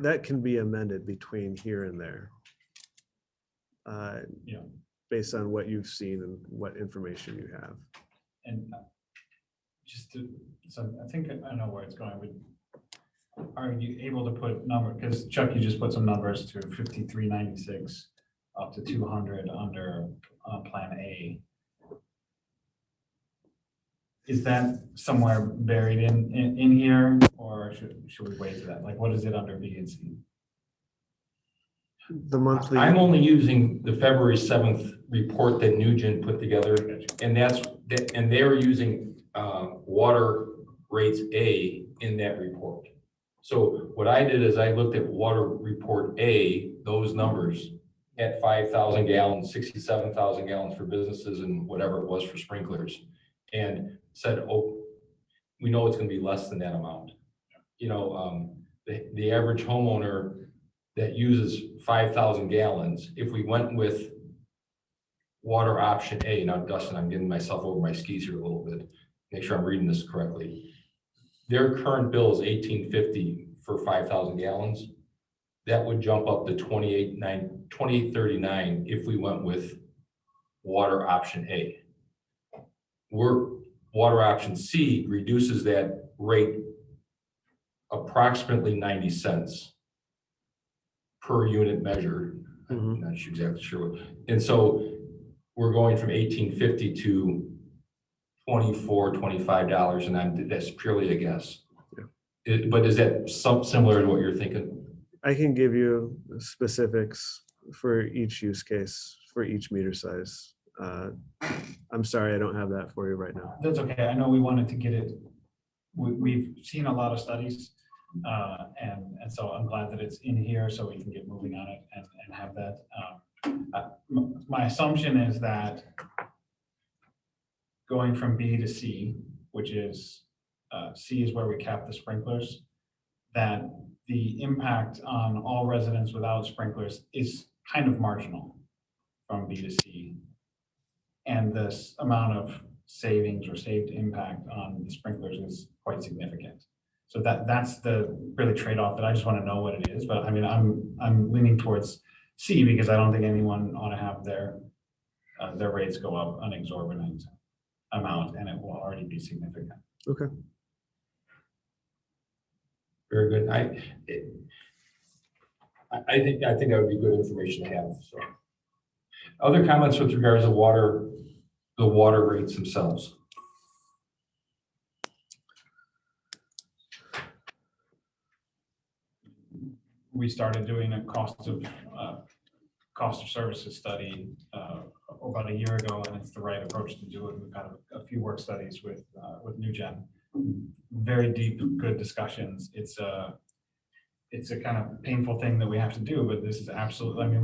That can be amended between here and there. Based on what you've seen and what information you have. And so I think I know where it's going, but are you able to put because Chuck, you just put some numbers to 53.96 up to 200 under Plan A. Is that somewhere buried in here, or should we wait to that? Like, what is it under B and C? The monthly. I'm only using the February 7th report that Nugent put together, and they're using water rates A in that report. So what I did is I looked at water report A, those numbers at 5,000 gallons, 67,000 gallons for businesses and whatever it was for sprinklers, and said, oh, we know it's going to be less than that amount. The average homeowner that uses 5,000 gallons, if we went with water option A. Now, Dustin, I'm getting myself over my skis here a little bit. Make sure I'm reading this correctly. Their current bill is $18.50 for 5,000 gallons. That would jump up to $28.39 if we went with water option A. Water option C reduces that rate approximately 90 cents per unit measured. I'm not exactly sure what. And so we're going from $18.50 to $24, $25, and that's purely a guess. But is that similar to what you're thinking? I can give you specifics for each use case, for each meter size. I'm sorry, I don't have that for you right now. That's okay. I know we wanted to get it. We've seen a lot of studies. And so I'm glad that it's in here so we can get moving on it and have that. My assumption is that going from B to C, which is C is where we cap the sprinklers, that the impact on all residents without sprinklers is kind of marginal from B to C. And this amount of savings or saved impact on the sprinklers is quite significant. So that's the really trade-off that I just want to know what it is. But I mean, I'm leaning towards C because I don't think anyone ought to have their rates go up an exorbitant amount, and it will already be significant. Okay. Very good. I think that would be good information to have. So, other comments with regards to the water rates themselves? We started doing a cost of services study about a year ago, and it's the right approach to do it. We've had a few work studies with NewGen, very deep, good discussions. It's a kind of painful thing that we have to do, but this is absolutely. I mean,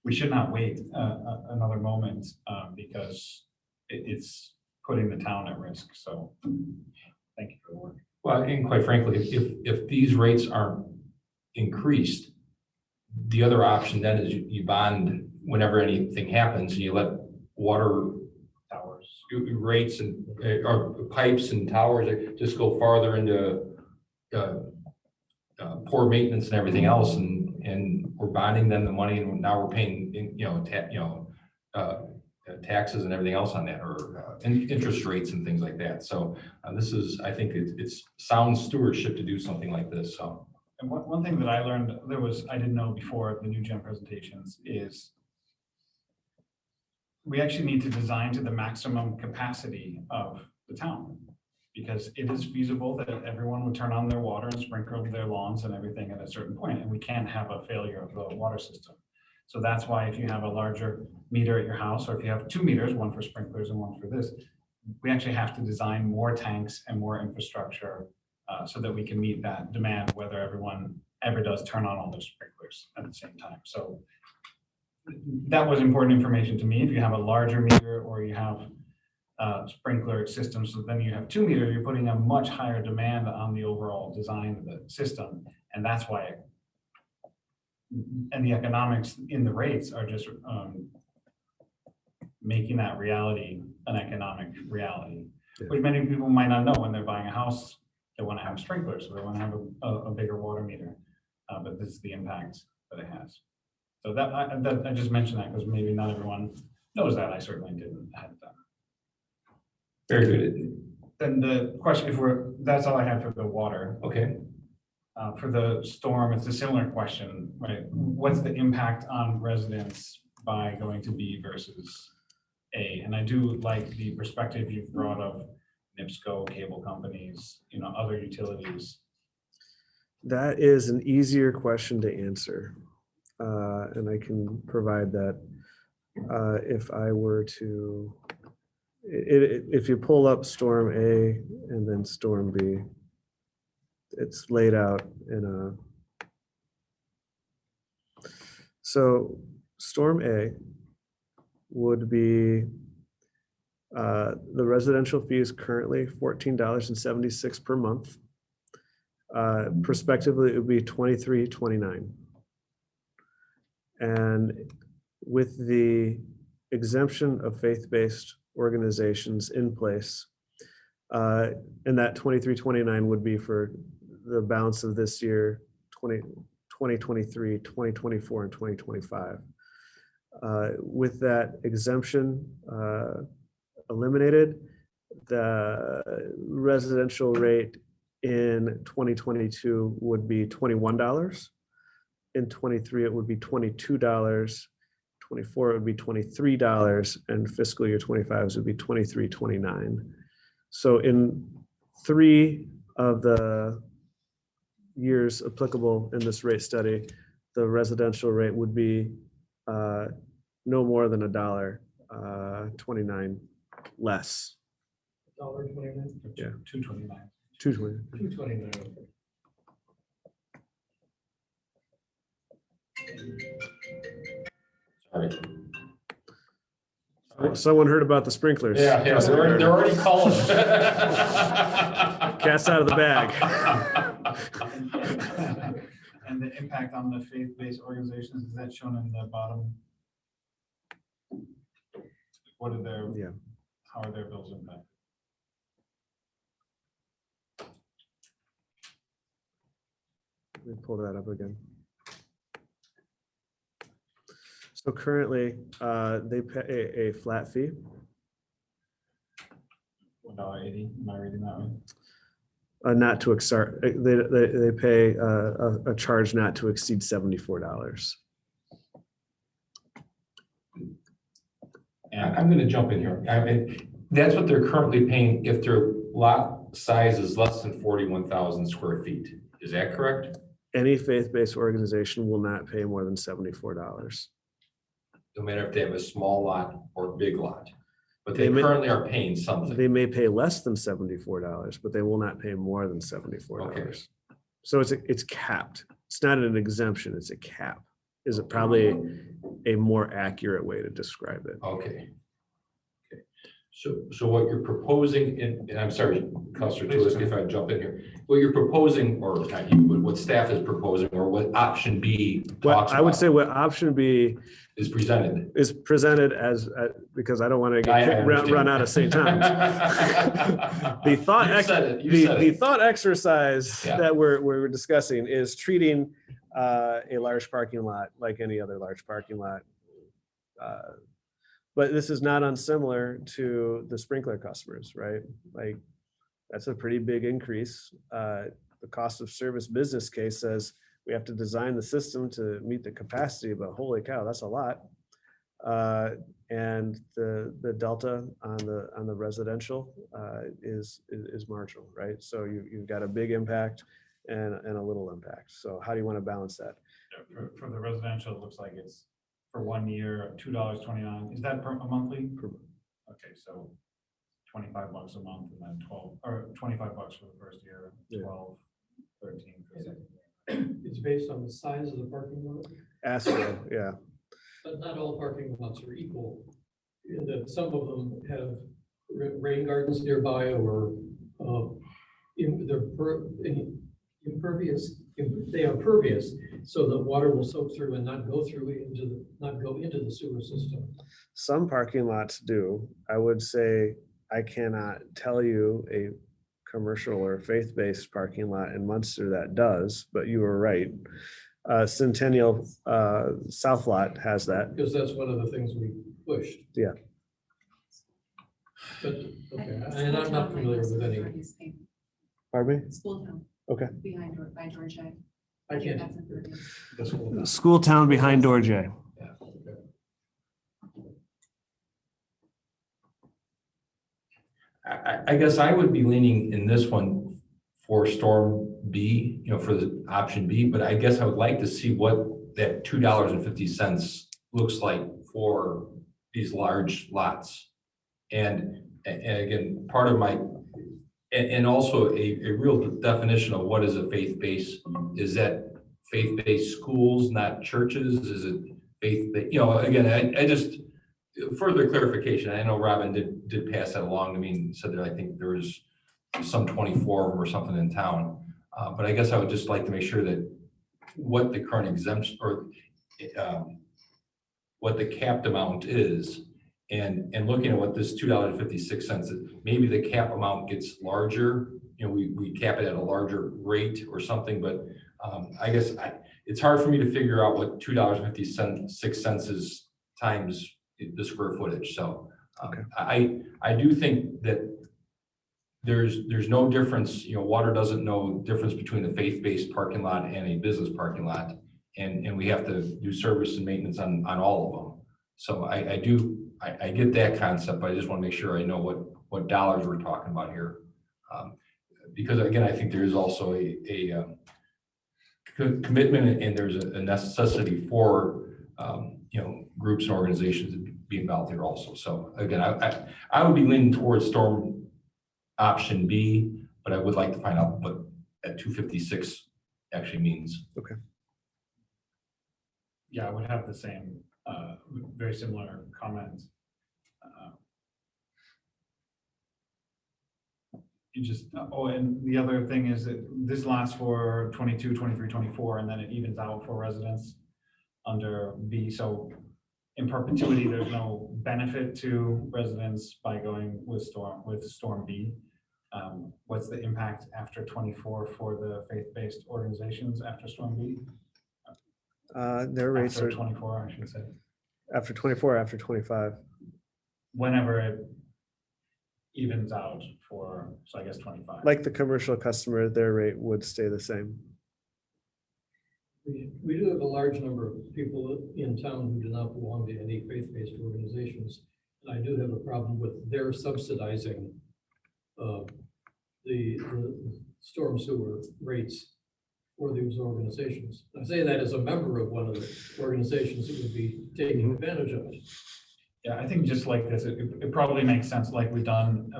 we should not wait another moment because it's putting the town at risk. So, thank you for the work. Well, and quite frankly, if these rates aren't increased, the other option then is you bond whenever anything happens, and you let water Towers. rates and or pipes and towers just go farther into poor maintenance and everything else, and we're bonding them the money, and now we're paying taxes and everything else on that, or interest rates and things like that. So this is, I think it's sound stewardship to do something like this. So. And one thing that I learned, I didn't know before the NewGen presentations, is we actually need to design to the maximum capacity of the town, because it is feasible that everyone would turn on their water and sprinkle their lawns and everything at a certain point, and we can't have a failure of the water system. So that's why if you have a larger meter at your house, or if you have 2 meters, one for sprinklers and one for this, we actually have to design more tanks and more infrastructure so that we can meet that demand, whether everyone ever does turn on all their sprinklers at the same time. So that was important information to me. If you have a larger meter or you have sprinkler systems, so then you have 2 meters, you're putting a much higher demand on the overall design of the system. And that's why, and the economics in the rates are just making that reality an economic reality, which many people might not know. When they're buying a house, they want to have sprinklers, so they want to have a bigger water meter, but this is the impact that it has. So that I just mentioned that because maybe not everyone knows that. I certainly didn't have that. Very good. Then the question, that's all I had for the water. Okay. For the storm, it's a similar question, right? What's the impact on residents by going to B versus A? And I do like the perspective you've brought of NIPSCO, cable companies, other utilities. That is an easier question to answer. And I can provide that if I were to, if you pull up Storm A and then Storm B, it's laid out in a, so Storm A would be, the residential fee is currently $14.76 per month. Prospectively, it would be $23.29. And with the exemption of faith-based organizations in place. And that 23-29 would be for the balance of this year, 2023, 2024, and 2025. With that exemption eliminated, the residential rate in 2022 would be $21. In 23, it would be $22. 24, it would be $23, and fiscal year 25 would be $23.29. So in 3 of the years applicable in this rate study, the residential rate would be no more than $1.29 less. $1.29, Yeah. 229. 220. $2.29. Sorry. Someone heard about the sprinklers. Yeah, they're already calling. Cat's out of the bag. And the impact on the faith-based organizations, is that shown in the bottom? What are their, Yeah. how are their bills impacted? Let me pull that up again. So currently, they pay a flat fee. $1.80, am I reading that right? Not to exceed, they pay a charge not to exceed $74. I'm gonna jump in here. I mean, that's what they're currently paying if their lot size is less than 41,000 square feet. Is that correct? Any faith-based organization will not pay more than $74. No matter if they have a small lot or a big lot, but they They may- currently are paying something. They may pay less than $74, but they will not pay more than $74. So it's capped. It's not an exemption, it's a cap. Is it probably a more accurate way to describe it? Okay. Okay. So what you're proposing, and I'm sorry, Counselor Tulowitzki, if I jump in here, what you're proposing, or not you, but what staff is proposing, or what option B Well, talks I would about say what option B is presented. is presented as, because I don't want to I run out of St. Thomas. The thought, You said it, you said the it. thought exercise Yeah. that we're discussing is treating a large parking lot like any other large parking lot. But this is not unsimilar to the sprinkler customers, right? Like, that's a pretty big increase. The cost of service business case says we have to design the system to meet the capacity, but holy cow, that's a lot. And the delta on the residential is marginal, right? So you've got a big impact and a little impact. So how do you want to balance that? For the residential, it looks like it's for 1 year, $2.29. Is that per monthly? Okay, so $25 a month and then 12, or $25 for the first year, 12, 13 for the second year. It's based on the size of the parking lot, ASTRO, yeah. but not all parking lots are equal. In that some of them have rain gardens nearby, or impervious. They are pervious, so the water will soak through and not go into the sewer system. Some parking lots do. I would say I cannot tell you a commercial or faith-based parking lot in Munster that does, but you were right. Centennial South Lot has that. Because that's one of the things we pushed. Yeah. But, okay, and I'm not familiar with any. Pardon me? School town. Okay. Behind, by George A. I can't. That's impervious. That's cool. School town behind Door J. Yeah, okay. I guess I would be leaning in this one for Storm B, for the option B, but I guess I would like to see what that $2.50 looks like for these large lots. And again, part of my, and also a real definition of what is a faith-based. Is that faith-based schools, not churches? Is it faith-based? Again, I just, further clarification, I know Robin did pass that along to me and said that I think there was some 24 of them or something in town. But I guess I would just like to make sure that what the current exemption or what the capped amount is, And looking at what this $2.56 is, maybe the cap amount gets larger. You know, we cap it at a larger rate or something, but I guess it's hard for me to figure out what $2.56 is times the square footage. So I do think that there's no difference, you know, water doesn't know difference between a faith-based parking lot and a business parking lot. And we have to do service and maintenance on all of them. So I get that concept, but I just want to make sure I know what dollars we're talking about here. Because again, I think there is also a commitment and there's a necessity for, you know, groups and organizations to be involved here also. So again, I would be leaning towards storm option B, but I would like to find out what that 256 actually means. Okay. Yeah, I would have the same, very similar comments. You just, and the other thing is that this lasts for 22, 23, 24, and then it evens out for residents under B. So in perpetuity, there's no benefit to residents by going with storm B. What's the impact after 24 for the faith-based organizations after storm B? Their rates After are 24, I should say. after 24, after 25. Whenever it evens out for, so I guess 25. Like the commercial customer, their rate would stay the same. We do have a large number of people in town who do not belong to any faith-based organizations. And I do have a problem with their subsidizing the storm sewer rates for those organizations. I say that as a member of one of the organizations that would be taking advantage of it. Yeah, I think just like this, it probably makes sense like we've done,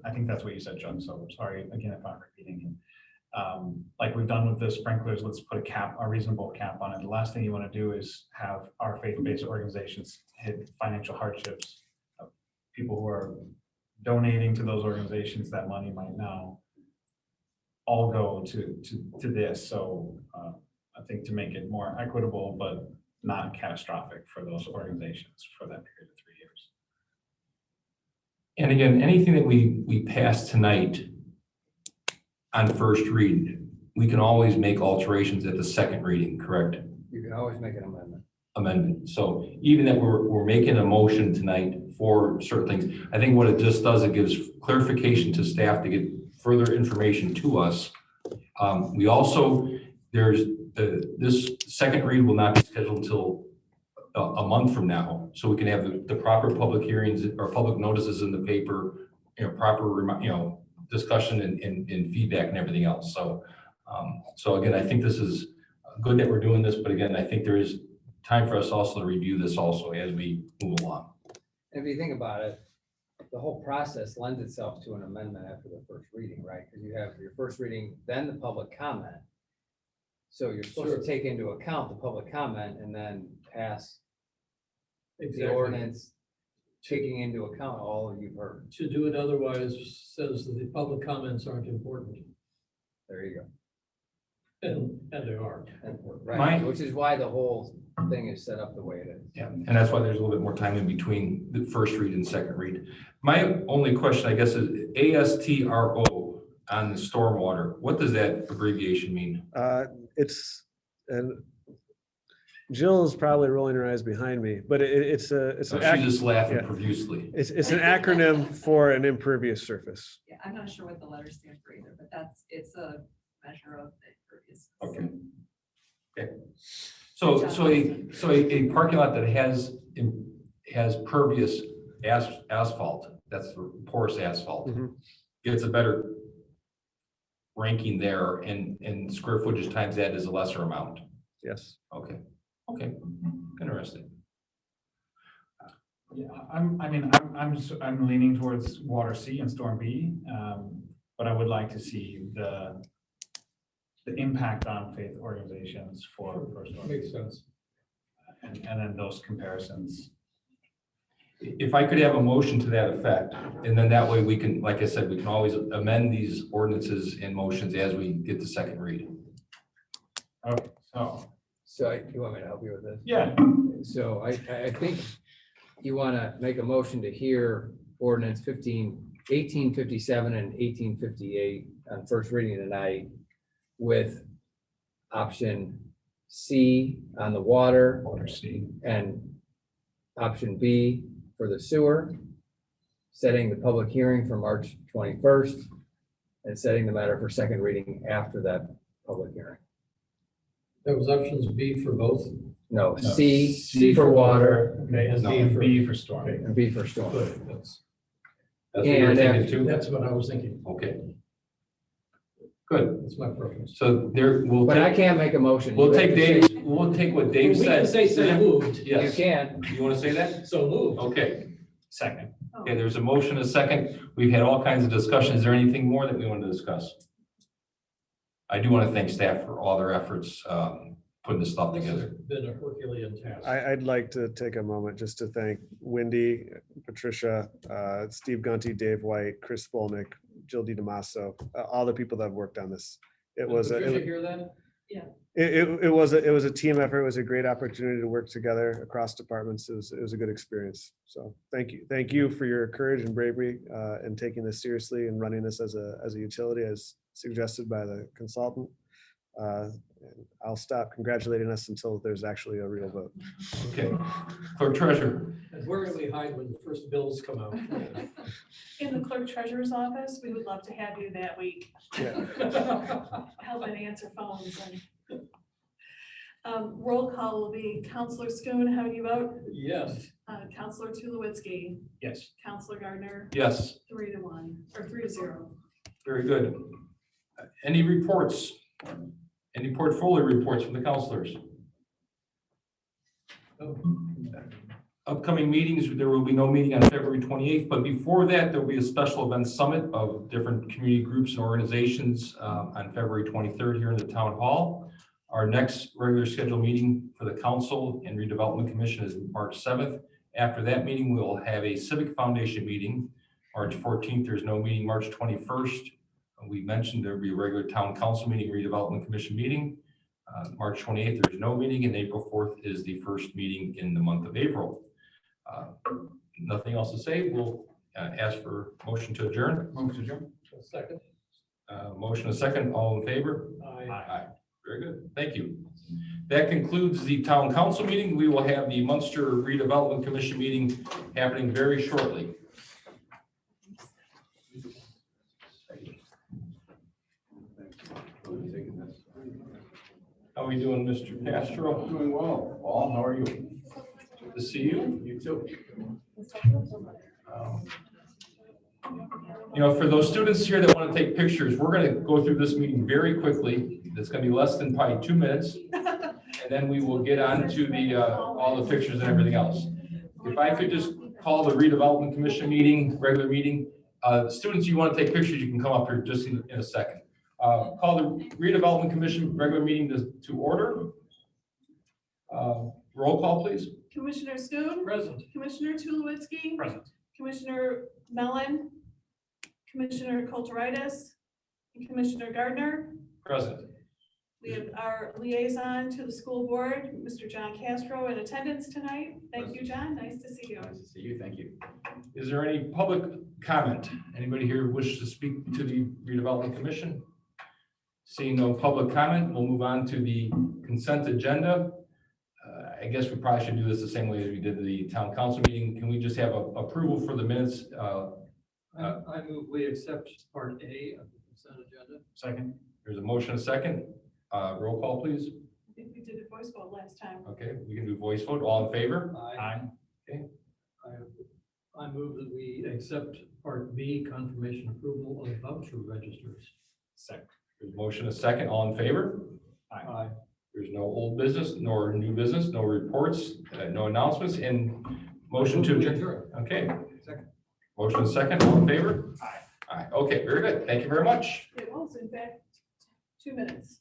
I think that's what you said, John, so sorry again if I'm repeating you. Like we've done with the sprinklers, let's put a reasonable cap on it. The last thing you want to do is have our faith-based organizations hit financial hardships. People who are donating to those organizations, that money might now all go to this. So I think to make it more equitable, but not catastrophic for those organizations for that period of 3 years. And again, anything that we pass tonight on first read, we can always make alterations at the second reading, correct? You can always make an Amendment. So even that we're making a motion tonight for certain things, I think what it just does, it gives clarification to staff to get further information to us. We also, this second read will not be scheduled until a month from now, so we can have the proper public hearings or public notices in the paper, you know, proper, you know, discussion and feedback and everything else. So, so again, I think this is good that we're doing this, but again, I think there is time for us also to review this also as we move along. If you think about it, the whole process lends itself to an amendment after the first reading, right? Because you have your first reading, then the public comment. So you're supposed to take into account the public comment and then pass the ordinance, taking into account all you've heard. To do it otherwise says that the public comments aren't important, There you go. and they are. Right, which is why the whole thing is set up the way it is. Yeah, and that's why there's a little bit more time in between the first read and second read. My only question, I guess, is ASTRO on the stormwater. What does that abbreviation mean? It's, and Jill is probably rolling her eyes behind me, but it's an She's just laughing yeah. profusely. it's an acronym for an impervious surface. Yeah, I'm not sure what the letters stand for either, but it's a measure of the impervious. Okay. Okay. So a parking lot that has pervious asphalt, that's the porous asphalt, Mhm. gets a better ranking there, and square footage times that is a lesser amount. Yes. Okay. Okay. Interesting. Yeah, I'm leaning towards water C and storm B, but I would like to see the impact on faith organizations for storm. Makes sense. And then those comparisons. If I could have a motion to that effect, and then that way we can, like I said, we can always amend these ordinances and motions as we get the second read. Okay, so. So you want me to help you with this? Yeah. So I think you want to make a motion to hear ordinance 1857 and 1858 on first reading tonight with option C on the water Order C. and option B for the sewer, setting the public hearing for March 21st and setting the matter for second reading after that public hearing. That was options B for both. No, No, C for water Okay, and No, B for storm. and B for storm. Good, That's what you were And thinking too? that's what I was thinking. Okay. Good. That's my preference. So there, we'll But I take, can't make a motion. we'll You have take to say- Dave, we'll take what Dave We can said. say so moved. You Yes. can. You want to say that? So moved. Okay. Second. Okay, there's a motion, a second. We've had all kinds of discussions. Is there anything more that we want to discuss? I do want to thank staff for all their efforts, putting this stuff This has together. been a Herculean task. I'd like to take a moment just to thank Wendy, Patricia, Steve Gunty, Dave White, Chris Spolnick, Jill DiDamasso, all the people that have worked on this. It was, Did a- Patricia it, hear that? it was a team effort. It was a great opportunity to work together across departments. It was a good experience. So thank you for your courage and bravery and taking this seriously and running this as a utility as suggested by the consultant. And I'll stop congratulating us until there's actually a real vote. Okay. Clerk Treasurer. And where do we hide when the first bills come out? In the clerk treasurer's office, we would love to have you that week. Yeah. Help and answer phones and. Roll call will be Counselor Schoen, how do you vote? Yes. Counselor Tulowitzki, Yes. Counselor Gardner, Yes, 3-1, or 3-0. very good. Any reports? Any portfolio reports from the counselors? Upcoming meetings, there will be no meeting on February 28th, but before that, there will be a special event summit of different community groups and organizations on February 23rd here in the town hall. Our next regular scheduled meeting for the council and redevelopment commission is March 7th. After that meeting, we'll have a civic foundation meeting. March 14th, there's no meeting. March 21st, we mentioned there'll be a regular town council meeting, redevelopment commission meeting. March 28th, there's no meeting, and April 4th is the first meeting in the month of April. Nothing else to say. We'll ask for motion to adjourn. Move to adjourn. A second. Motion a second. All in favor? Aye. Aye. Very good. Thank you. That concludes the town council meeting. We will have the Munster Redevelopment Commission meeting happening very shortly. How are we doing, Mr. Castro? Doing well. Paul, how are you? Good to see you. You too. You know, for those students here that want to take pictures, we're going to go through this meeting very quickly. It's going to be less than probably 2 minutes. And then we will get on to the, all the pictures and everything else. If I could just call the redevelopment commission meeting, regular meeting. Students, you want to take pictures, you can come up here just in a second. Call the redevelopment commission regular meeting to order. Roll call, please. Commissioner Schoen, Present. Commissioner Tulowitzki, Present. Commissioner Mellon, Commissioner Kulturitis, and Commissioner Gardner. Present. We have our liaison to the school board, Mr. John Castro, in attendance tonight. Thank you, John. Nice to see you. Nice to see you. Thank you. Is there any public comment? Anybody here wish to speak to the redevelopment commission? Seeing no public comment, we'll move on to the consent agenda. I guess we probably should do this the same way as we did the town council meeting. Can we just have approval for the minutes? I move we accept part A of the consent agenda. Second. There's a motion, a second. Roll call, please. I think we did a voice vote last time. Okay, we can do voice vote. All in favor? Aye. I move that we accept part B, confirmation approval of voucher registers. Second. There's a motion, a second. All in favor? Aye. There's no old business, nor new business, no reports, no announcements, and motion to adjourn. Okay. Second. Motion second, all in favor? Aye. Aye. Okay, very good. Thank you very much. It was, in fact, 2 minutes.